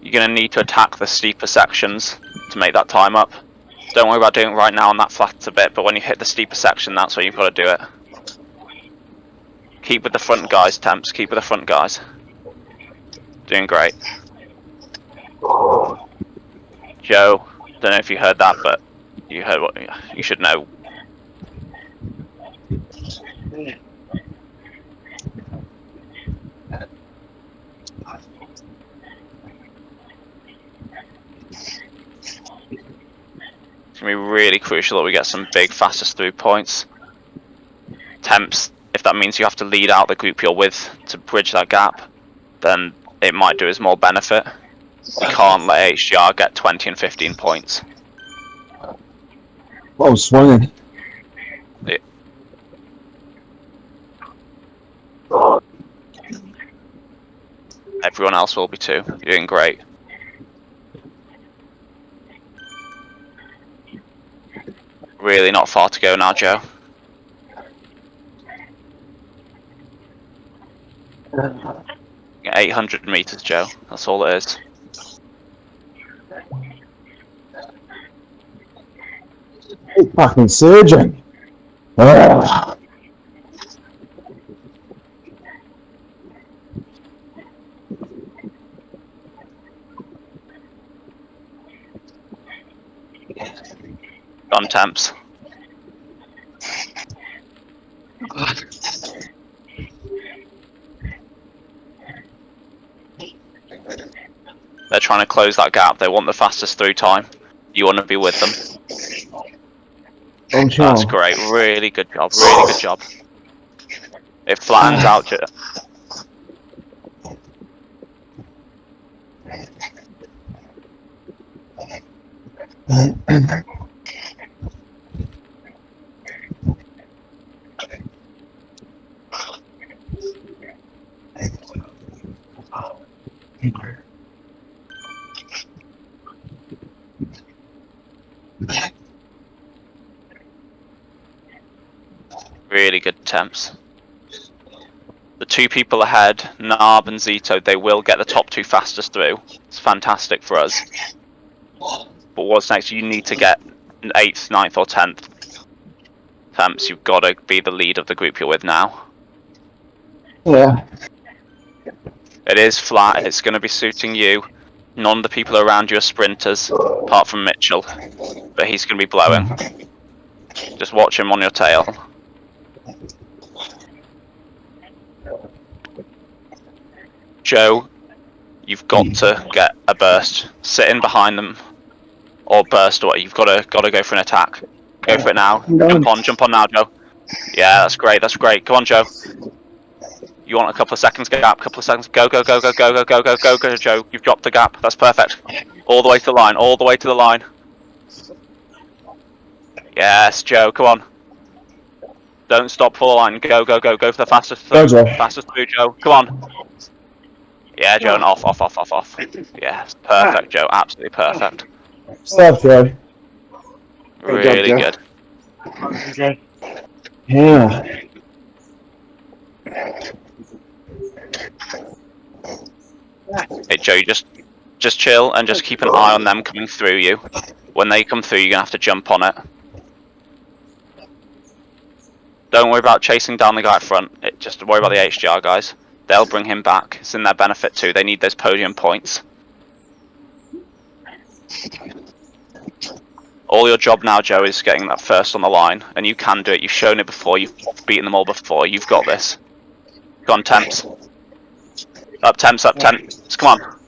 Speaker 1: You're going to need to attack the steeper sections to make that time up. Don't worry about doing it right now on that flat a bit, but when you hit the steeper section, that's where you've got to do it. Keep with the front guys, temps, keep with the front guys. Doing great. Joe, don't know if you heard that, but you heard what you should know. It's going to be really crucial that we get some big fastest through points. Temps, if that means you have to lead out the group you're with to bridge that gap, then it might do us more benefit. We can't let HDR get 20 and 15 points.
Speaker 4: Oh, swinging.
Speaker 1: Yeah. Everyone else will be too. You're doing great. Really not far to go now, Joe. Yeah, 800 meters, Joe. That's all it is.
Speaker 4: It's fucking surging. Ugh.
Speaker 1: On temps. They're trying to close that gap. They want the fastest through time. You want to be with them. That's great. Really good job. Really good job. It flattens out. Really good attempts. The two people ahead, Narb and Zito, they will get the top two fastest through. It's fantastic for us. But what's next? You need to get 8th, 9th or 10th attempts. You've got to be the lead of the group you're with now.
Speaker 4: Yeah.
Speaker 1: It is flat. It's going to be suiting you. None of the people around you are sprinters, apart from Mitchell. But he's going to be blowing. Just watch him on your tail. Joe, you've got to get a burst. Sit in behind them, or burst away. You've got to go for an attack. Go for it now. Jump on now, Joe. Yeah, that's great. That's great. Come on, Joe. You want a couple of seconds gap? Couple of seconds. Go, Joe. You've dropped the gap. That's perfect. All the way to the line. All the way to the line. Yes, Joe. Come on. Don't stop for the line. Go for the fastest through. Fastest through, Joe. Come on. Yeah, Joe, and off. Yes, perfect, Joe. Absolutely perfect.
Speaker 4: Stuff, Joe.
Speaker 1: Really good.
Speaker 4: Yeah.
Speaker 1: Hey, Joe, you just chill and just keep an eye on them coming through you. When they come through, you're gonna have to jump on it. Don't worry about chasing down the guy at front. Just worry about the HGR guys. They'll bring him back. It's in their benefit too. They need those podium points. All your job now, Joe, is getting that first on the line, and you can do it. You've shown it before. You've beaten them all before. You've got this. Go on, temps. Up temps. Come on.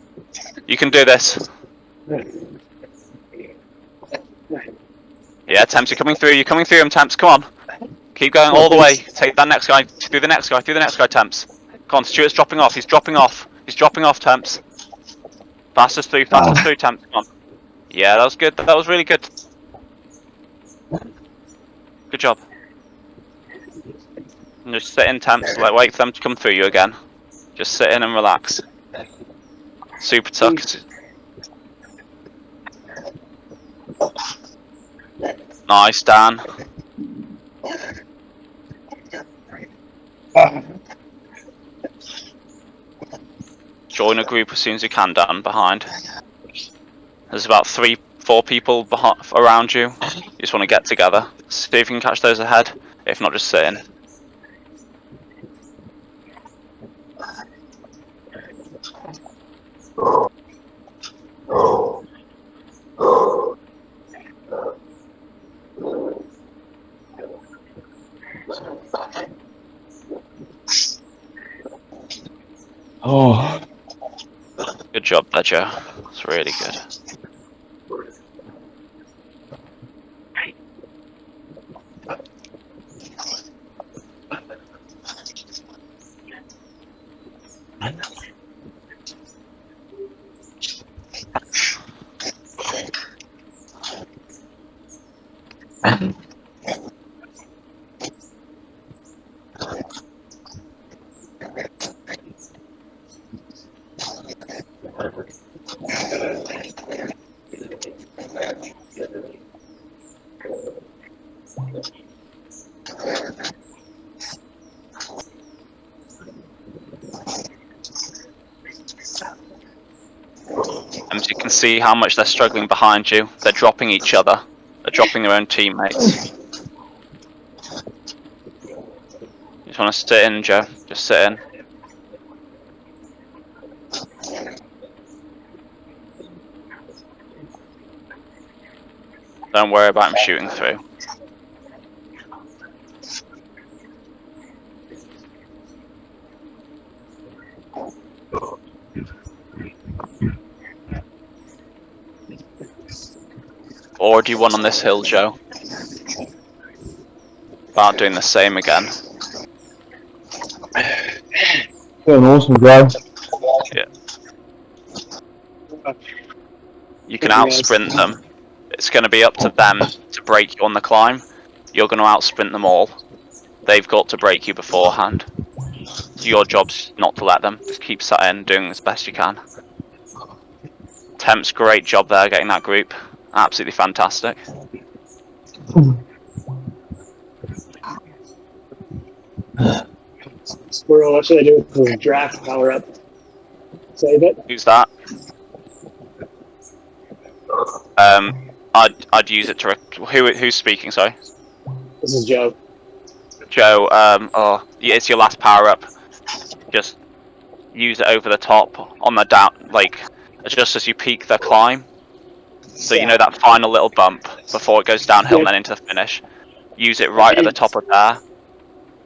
Speaker 1: You can do this. Yeah, temps, you're coming through them, temps. Come on. Keep going all the way. Take that next guy. Through the next guy, temps. Come on, Stuart's dropping off. He's dropping off, temps. Fastest through, temps. Come on. Yeah, that was good. That was really good. Good job. And just sit in, temps. Wait for them to come through you again. Just sit in and relax. Super tuck. Nice, Dan. Join a group as soon as you can, Dan, behind. There's about 3-4 people around you. You just want to get together. See if you can catch those ahead. If not, just sit in.
Speaker 4: Oh.
Speaker 1: Good job there, Joe. It's really good. As you can see how much they're struggling behind you. They're dropping each other. They're dropping their own teammates. You just want to sit in, Joe. Just sit in. Don't worry about him shooting through. Or do you want on this hill, Joe? About doing the same again.
Speaker 4: Doing awesome, Joe.
Speaker 1: Yeah. You can out sprint them. It's going to be up to them to break you on the climb. You're going to out sprint them all. They've got to break you beforehand. So your job's not to let them. Just keep sat in, doing as best you can. Temp's great job there, getting that group. Absolutely fantastic.
Speaker 3: Squirrel, what should I do with draft power up? Save it?
Speaker 1: Who's that? I'd use it to. Who's speaking? Sorry.
Speaker 3: This is Joe.
Speaker 1: Joe. Oh, yeah, it's your last power up. Just use it over the top on the down, like just as you peak the climb. So you know that final little bump before it goes downhill and then into the finish. Use it right at the top of there.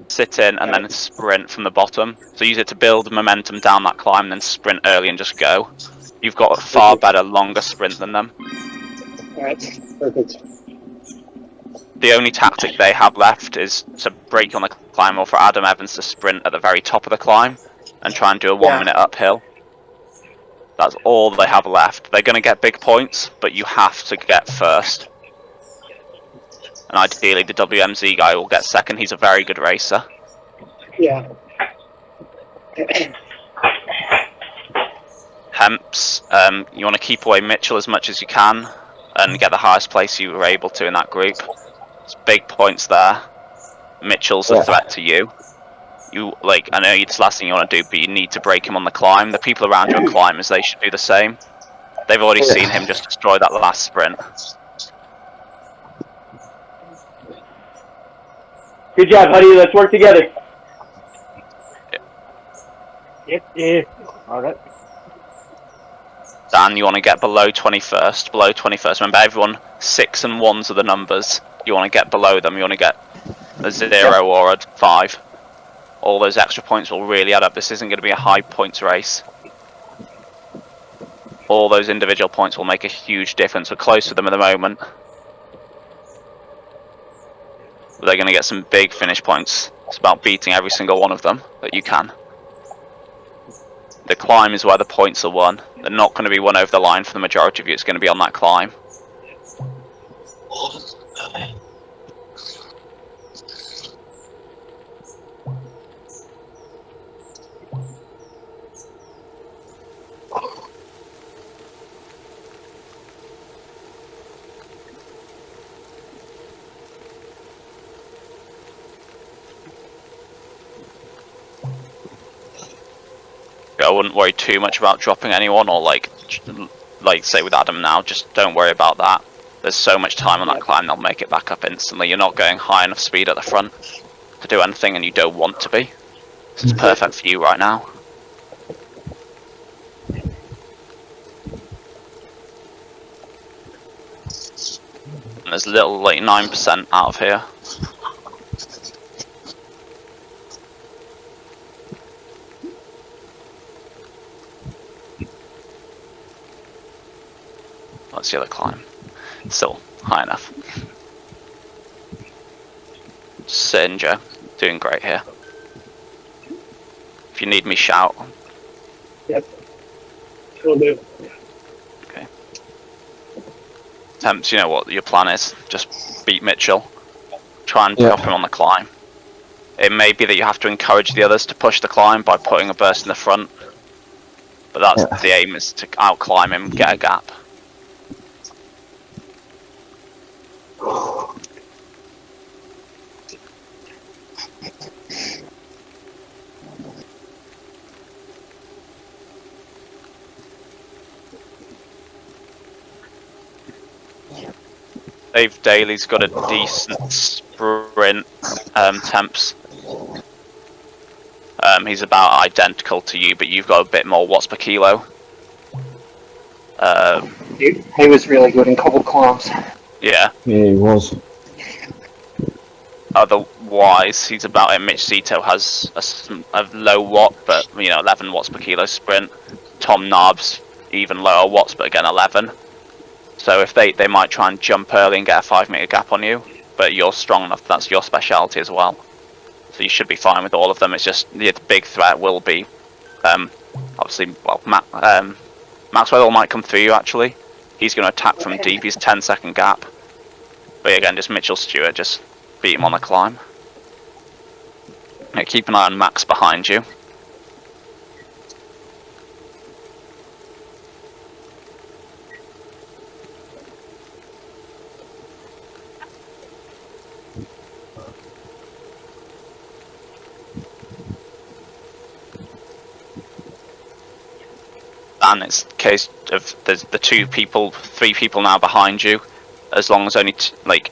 Speaker 1: Sit in and then sprint from the bottom. So use it to build momentum down that climb, then sprint early and just go. You've got a far better, longer sprint than them.
Speaker 3: Alright, perfect.
Speaker 1: The only tactic they have left is to break on the climb, or for Adam Evans to sprint at the very top of the climb and try and do a 1 minute uphill. That's all they have left. They're going to get big points, but you have to get first. And ideally the WMZ guy will get second. He's a very good racer.
Speaker 3: Yeah.
Speaker 1: Hemps, you want to keep away Mitchell as much as you can and get the highest place you were able to in that group. It's big points there. Mitchell's a threat to you. I know it's the last thing you want to do, but you need to break him on the climb. The people around you are climbers, they should do the same. They've already seen him just destroy that last sprint.
Speaker 5: Good job, buddy. Let's work together. Yep. Alright.
Speaker 1: Dan, you want to get below 21st. Below 21st. Remember, everyone, 6 and 1s are the numbers. You want to get below them. You want to get a 0 or a 5. All those extra points will really add up. This isn't going to be a high points race. All those individual points will make a huge difference. We're close to them at the moment. But they're going to get some big finish points. It's about beating every single one of them that you can. The climb is where the points are won. They're not going to be won over the line for the majority of you. It's going to be on that climb. I wouldn't worry too much about dropping anyone, or like say with Adam now, just don't worry about that. There's so much time on that climb, they'll make it back up instantly. You're not going high enough speed at the front to do anything, and you don't want to be. So it's perfect for you right now. And there's little like 9% out of here. That's the other climb. Still high enough. Sit in, Joe. Doing great here. If you need me, shout.
Speaker 3: Yep. Will do.
Speaker 1: Okay. Temps, you know what your plan is. Just beat Mitchell. Try and drop him on the climb. It may be that you have to encourage the others to push the climb by putting a burst in the front. But that's the aim, is to out-climb him, get a gap. Dave Daly's got a decent sprint, temps. He's about identical to you, but you've got a bit more watts per kilo.
Speaker 5: He was really good in cobble climbs.
Speaker 1: Yeah.
Speaker 4: Yeah, he was.
Speaker 1: Otherwise, he's about it. Mitch Zito has a low watt, but 11 watts per kilo sprint. Tom Narb's even lower watts, but again 11. So if they might try and jump early and get a 5 meter gap on you, but you're strong enough. That's your speciality as well. So you should be fine with all of them. It's just the big threat will be, obviously, well, Maxwell might come through you actually. He's going to attack from deep. He's 10-second gap. But again, just Mitchell Stewart, just beat him on the climb. Yeah, keep an eye on Max behind you. And it's a case of there's the 3 people now behind you. As long as only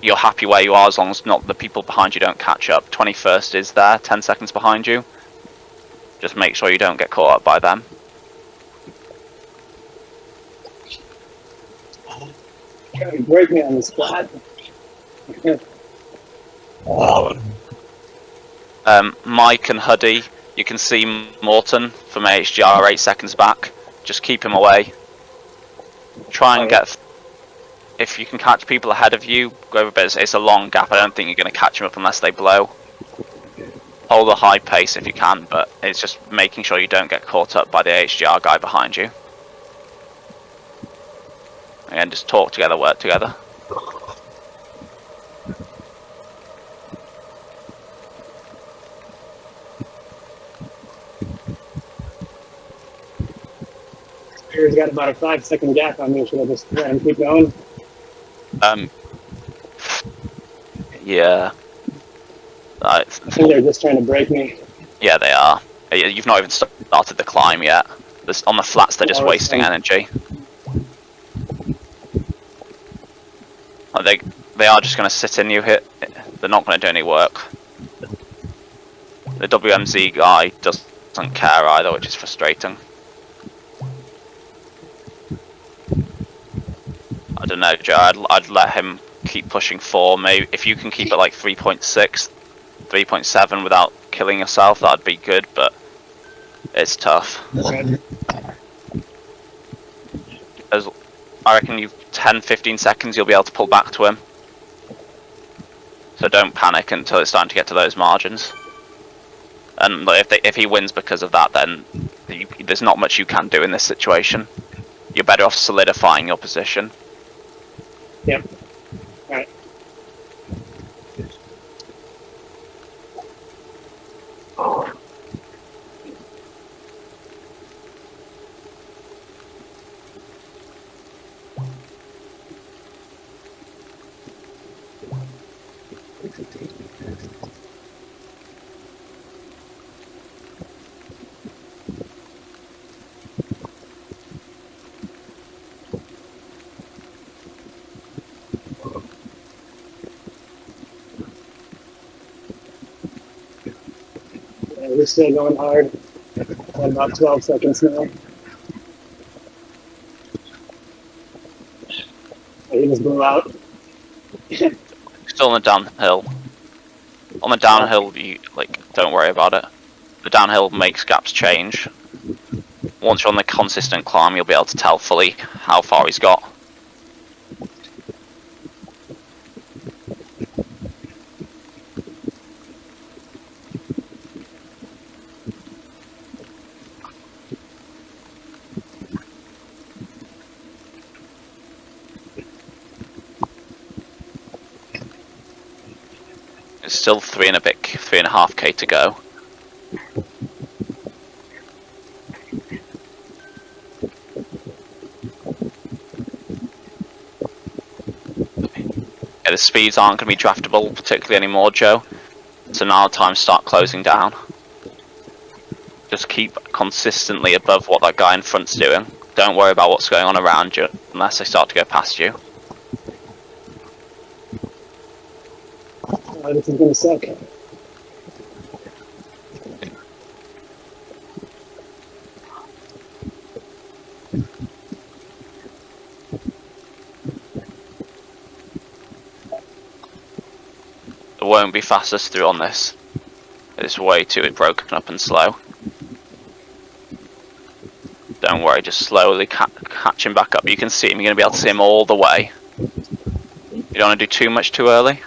Speaker 1: you're happy where you are, as long as not the people behind you don't catch up. 21st is there, 10 seconds behind you. Just make sure you don't get caught up by them.
Speaker 3: Trying to break me on the spot.
Speaker 1: Mike and Huddy, you can see Morton from HGR 8 seconds back. Just keep him away. Try and get... If you can catch people ahead of you, go over a bit. It's a long gap. I don't think you're going to catch them up unless they blow. Hold a high pace if you can, but it's just making sure you don't get caught up by the HGR guy behind you. Again, just talk together, work together.
Speaker 3: Spear's got about a 5-second gap on me. Should I just try and keep going?
Speaker 1: Yeah.
Speaker 3: I think they're just trying to break me.
Speaker 1: Yeah, they are. You've not even started the climb yet. On the flats, they're just wasting energy. They are just going to sit in you here. They're not going to do any work. The WMZ guy doesn't care either, which is frustrating. I don't know, Joe. I'd let him keep pushing 4. Maybe if you can keep it like 3.6, 3.7 without killing yourself, that'd be good. But it's tough. I reckon you've 10-15 seconds. You'll be able to pull back to him. So don't panic until it's starting to get to those margins. And if he wins because of that, then there's not much you can do in this situation. You're better off solidifying your position.
Speaker 3: Yep. Alright. We're still going hard. About 12 seconds now. He just blew out.
Speaker 1: Still on the downhill. On the downhill, don't worry about it. The downhill makes gaps change. Once you're on the consistent climb, you'll be able to tell fully how far he's got. It's still 3.5k to go. Yeah, the speeds aren't going to be draftable particularly anymore, Joe. So now time to start closing down. Just keep consistently above what that guy in front's doing. Don't worry about what's going on around you unless they start to go past you.
Speaker 3: This is gonna suck.
Speaker 1: won't be fastest through on this. It's way too broken up and slow. Don't worry, just slowly catch him back up. You can see him, you're going to be able to see him all the way. You don't want to do too much too early.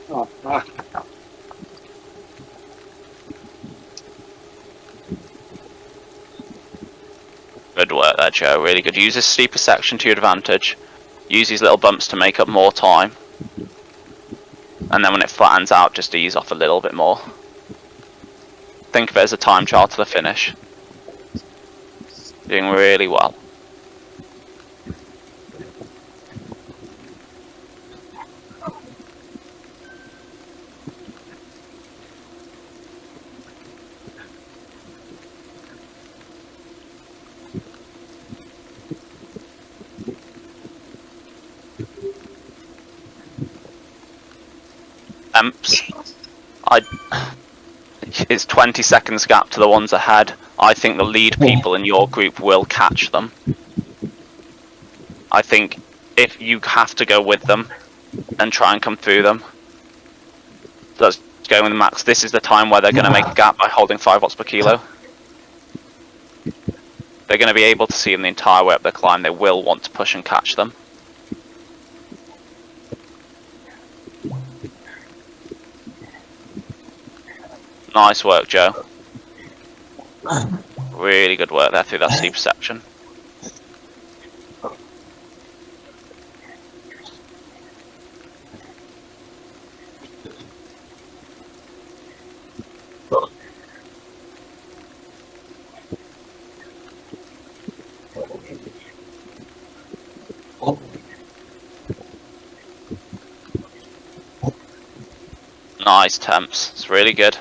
Speaker 3: Oh, fuck.
Speaker 1: Good work there, Joe. Really good. Use this steeper section to your advantage. Use these little bumps to make up more time. And then when it flattens out, just ease off a little bit more. Think of it as a time trial to the finish. Doing really well. It's 20 seconds gap to the ones ahead. I think the lead people in your group will catch them. I think if you have to go with them and try and come through them, let's go with the max. This is the time where they're going to make a gap by holding 5 watts per kilo. They're going to be able to see them the entire way up the climb. They will want to push and catch them. Nice work, Joe. Really good work there through that steep section. Nice temps. It's really good.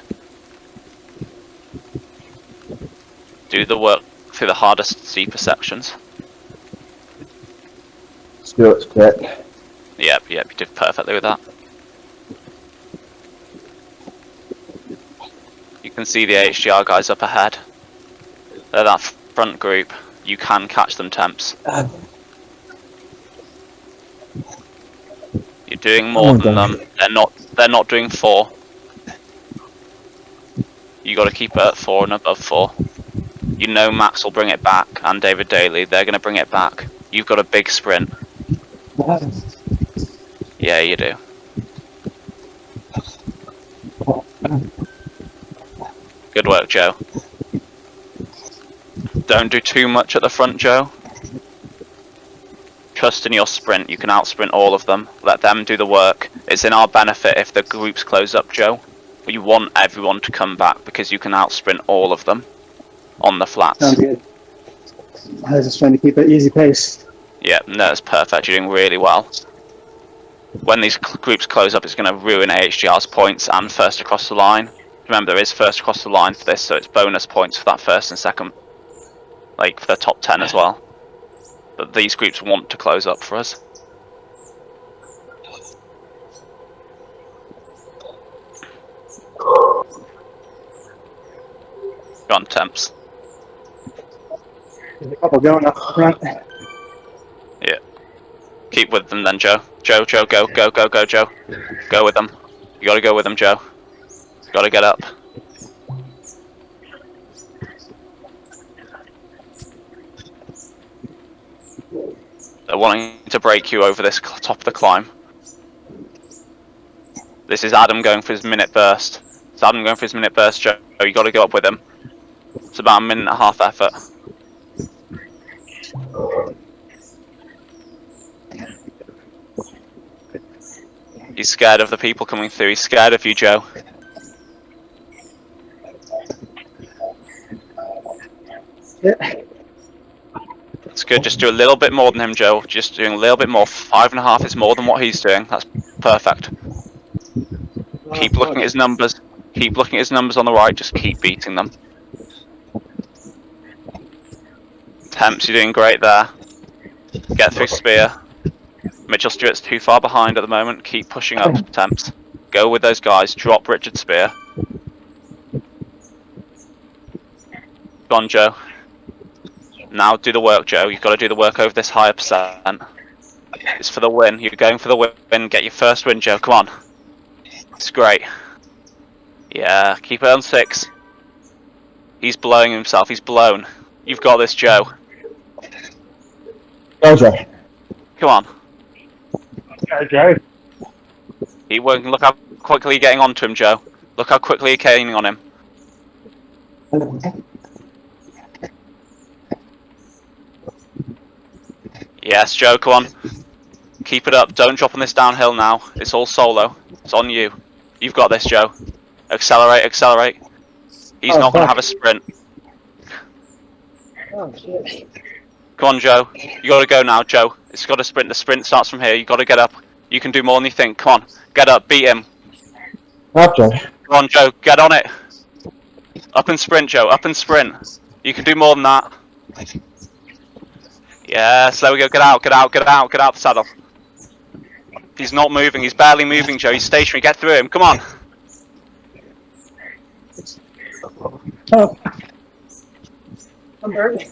Speaker 1: Do the work through the hardest, steeper sections.
Speaker 4: Stuart's quick.
Speaker 1: Yep, you did perfectly with that. You can see the HDR guys up ahead. They're that front group. You can catch them, temps. You're doing more than them. They're not doing 4. You got to keep it at 4 and above 4. You know Max will bring it back, and David Daly. They're going to bring it back. You've got a big sprint. Yeah, you do. Good work, Joe. Don't do too much at the front, Joe. Trust in your sprint. You can out-sprint all of them. Let them do the work. It's in our benefit if the groups close up, Joe. We want everyone to come back because you can out-sprint all of them on the flats.
Speaker 3: Sounds good. I was just trying to keep it easy pace.
Speaker 1: Yeah, no, that's perfect. You're doing really well. When these groups close up, it's going to ruin AHGR's points and first across the line. Remember, there is first across the line for this, so it's bonus points for that first and second, like for the top 10 as well. But these groups want to close up for us. Go on, temps.
Speaker 3: There's a couple going up front.
Speaker 1: Yeah. Keep with them then, Joe. Joe, go, Joe. Go with them. You gotta go with them, Joe. You gotta get up. They're wanting to break you over this top of the climb. This is Adam going for his minute burst. It's Adam going for his minute burst, Joe. You gotta go up with him. It's about a minute and a half effort. He's scared of the people coming through. He's scared of you, Joe.
Speaker 3: Yeah.
Speaker 1: That's good. Just do a little bit more than him, Joe. Just doing a little bit more. 5.5 is more than what he's doing. That's perfect. Keep looking at his numbers. Keep looking at his numbers on the right. Just keep beating them. Temps, you're doing great there. Get through spear. Mitchell Stewart's too far behind at the moment. Keep pushing up, Temps. Go with those guys. Drop Richard Spear. Go on, Joe. Now do the work, Joe. You've got to do the work over this higher percent. It's for the win. You're going for the win. Get your first win, Joe. Come on. It's great. Yeah, keep it on 6. He's blowing himself. He's blown. You've got this, Joe.
Speaker 4: Go, Joe.
Speaker 1: Come on.
Speaker 3: Okay, Joe.
Speaker 1: Keep working. Look how quickly you're getting onto him, Joe. Look how quickly you're caning on him. Yes, Joe, come on. Keep it up. Don't drop on this downhill now. It's all solo. It's on you. You've got this, Joe. Accelerate, accelerate. He's not going to have a sprint.
Speaker 3: Oh, shit.
Speaker 1: Come on, Joe. You got to go now, Joe. It's got a sprint. The sprint starts from here. You got to get up. You can do more than you think. Come on. Get up. Beat him.
Speaker 4: Up, Joe.
Speaker 1: Come on, Joe. Get on it. Up and sprint, Joe. Up and sprint. You can do more than that. Yes, there we go. Get out, get out, get out, get out the saddle. He's not moving. He's barely moving, Joe. He's stationary. Get through him. Come on.
Speaker 3: Oh. I'm hurt.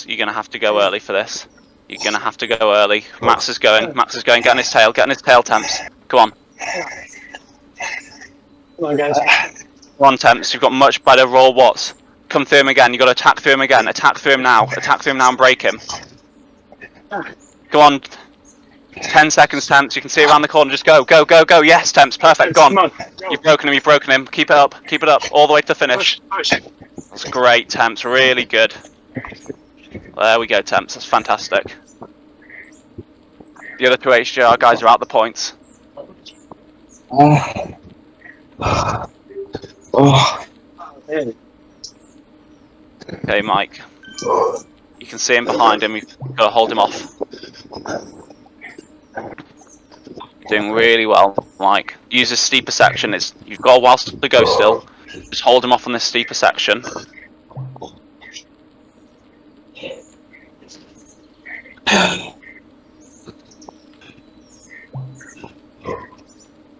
Speaker 1: You're going to have to go early for this. You're going to have to go early. Max is going. Max is going. Get on his tail. Get on his tail, Temps. Come on.
Speaker 3: Come on, guys.
Speaker 1: Come on, Temps. You've got much better raw watts. Come through him again. You've got to attack through him again. Attack through him now. Attack through him now and break him. Go on. 10 seconds, Temps. You can see around the corner. Just go. Go, go, go. Yes, Temps. Perfect. Go on.
Speaker 3: Come on.
Speaker 1: You've broken him. You've broken him. Keep it up. Keep it up. All the way to the finish. That's great, Temps. Really good. There we go, Temps. That's fantastic. The other two HGR guys are out the points. Okay, Mike. You can see him behind him. You've got to hold him off. You're doing really well, Mike. Use a steeper section. You've got a while to go still. Just hold him off on this steeper section.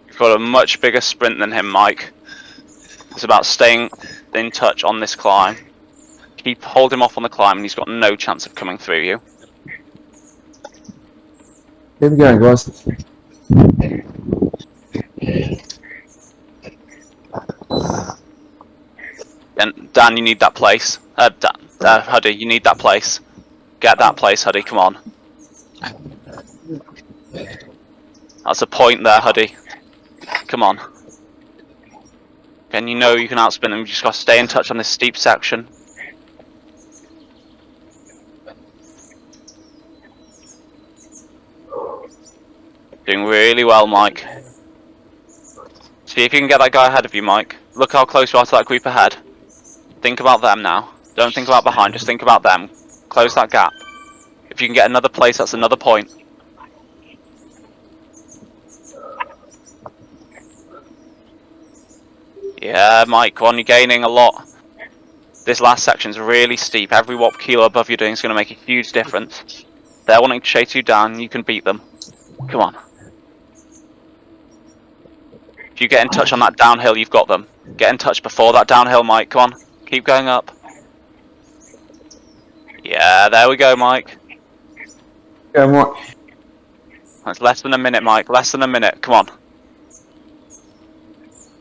Speaker 1: You've got a much bigger sprint than him, Mike. It's about staying in touch on this climb. Hold him off on the climb and he's got no chance of coming through you.
Speaker 4: Keep going, guys.
Speaker 1: And Dan, you need that place. Huddy, you need that place. Get that place, Huddy, come on. That's a point there, Huddy. Come on. And you know you can outspin them, you just got to stay in touch on this steep section. Doing really well, Mike. See if you can get that guy ahead of you, Mike. Look how close you are to that group ahead. Think about them now. Don't think about behind, just think about them. Close that gap. If you can get another place, that's another point. Yeah, Mike, come on, you're gaining a lot. This last section's really steep. Every watt kilo above you're doing is going to make a huge difference. They're wanting to chase you down, you can beat them. Come on. If you get in touch on that downhill, you've got them. Get in touch before that downhill, Mike. Come on, keep going up. Yeah, there we go, Mike.
Speaker 4: Go, Mike.
Speaker 1: That's less than a minute, Mike. Less than a minute. Come on.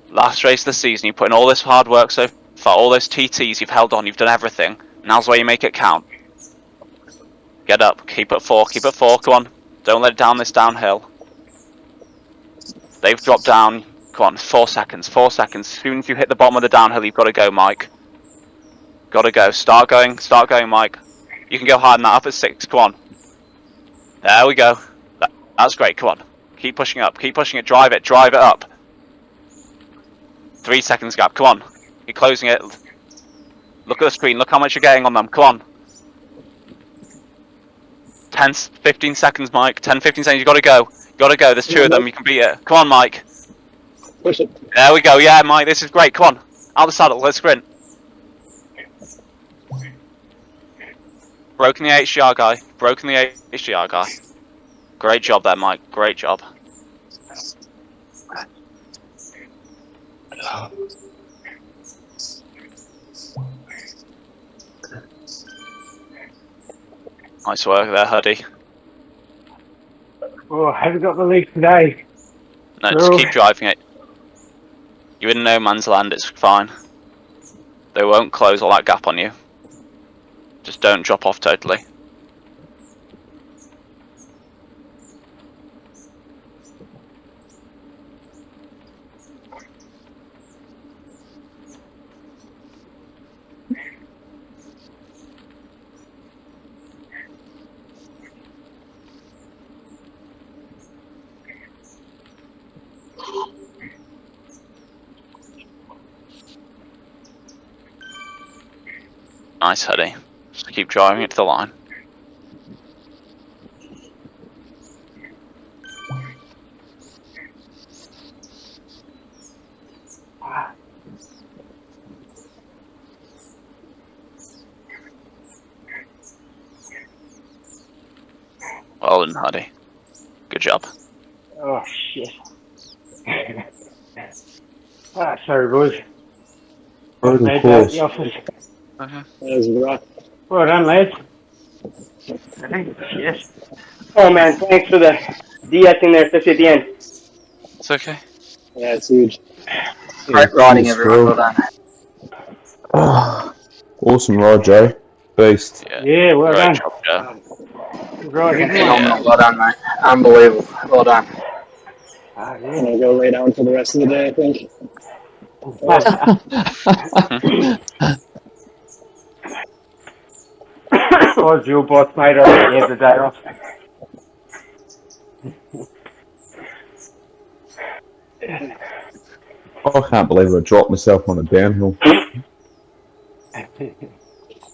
Speaker 1: Last race of the season. You put in all this hard work so far. All those TTs you've held on. You've done everything. Now's where you make it count. Get up. Keep it 4. Keep it 4. Come on. Don't let it down this downhill. They've dropped down. Come on. 4 seconds. 4 seconds. As soon as you hit the bottom of the downhill, you've got to go, Mike. Got to go. Start going. Start going, Mike. You can go higher than that. Up at 6. Come on. There we go. That's great. Come on. Keep pushing up. Keep pushing it. Drive it. Drive it up. 3 seconds gap. Come on. You're closing it. Look at the screen. Look how much you're getting on them. Come on. 10, 15 seconds, Mike. 10, 15 seconds. You've got to go. You've got to go. There's 2 of them. You can beat it. Come on, Mike.
Speaker 3: Push it.
Speaker 1: There we go. Yeah, Mike. This is great. Come on. Out the saddle. Let's sprint. Broken the HDR guy. Broken the HDR guy. Great job there, Mike. Great job. Nice work there, Huddy.
Speaker 3: Oh, I haven't got the lead today.
Speaker 1: No, just keep driving it. You're in no man's land, it's fine. They won't close all that gap on you. Just don't drop off totally. Nice, Huddy. Just keep driving it to the line. Well done, Huddy. Good job.
Speaker 3: Oh, shit. Sorry, boys.
Speaker 4: Road
Speaker 3: Made
Speaker 4: course.
Speaker 3: that the office.
Speaker 1: Okay.
Speaker 2: That was rough.
Speaker 3: Well done, lads. Yes. Oh, man, thanks for the de-icing there, especially at the end.
Speaker 1: It's okay.
Speaker 2: Yeah, it's huge.
Speaker 5: Great riding,
Speaker 4: Yes,
Speaker 5: everyone.
Speaker 4: bro.
Speaker 5: Well done.
Speaker 4: Awesome ride, Joe. Beast.
Speaker 3: Yeah, well
Speaker 1: Great
Speaker 3: done.
Speaker 1: job, Joe.
Speaker 3: Right, everyone.
Speaker 5: Phenomenal. Well done, mate. Unbelievable. Well done.
Speaker 3: Ah,
Speaker 2: I'm
Speaker 3: yeah.
Speaker 2: gonna go lay down for the rest of the day, I think.
Speaker 3: Oh, your boss, mate, I think you have the day off.
Speaker 4: I can't believe I dropped myself on a downhill.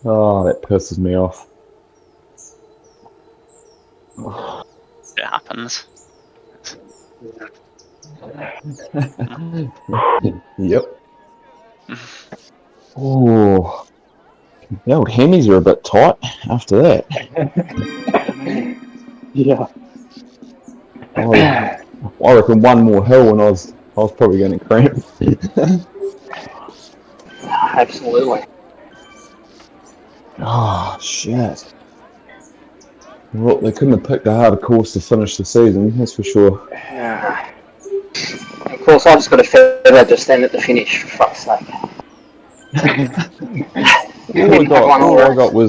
Speaker 4: Oh, that pisses me off.
Speaker 1: It happens.
Speaker 4: Yep. Oh, the old hammies are a bit tight after that.
Speaker 2: Yeah.
Speaker 4: I reckon one more hill and I was probably going to cramp.
Speaker 5: Absolutely.
Speaker 4: Oh, shit. Well, they couldn't have picked a harder course to finish the season, that's for sure.
Speaker 5: Yeah. Of course, I just got a feather just then at the finish, for fuck's sake.
Speaker 4: All I got was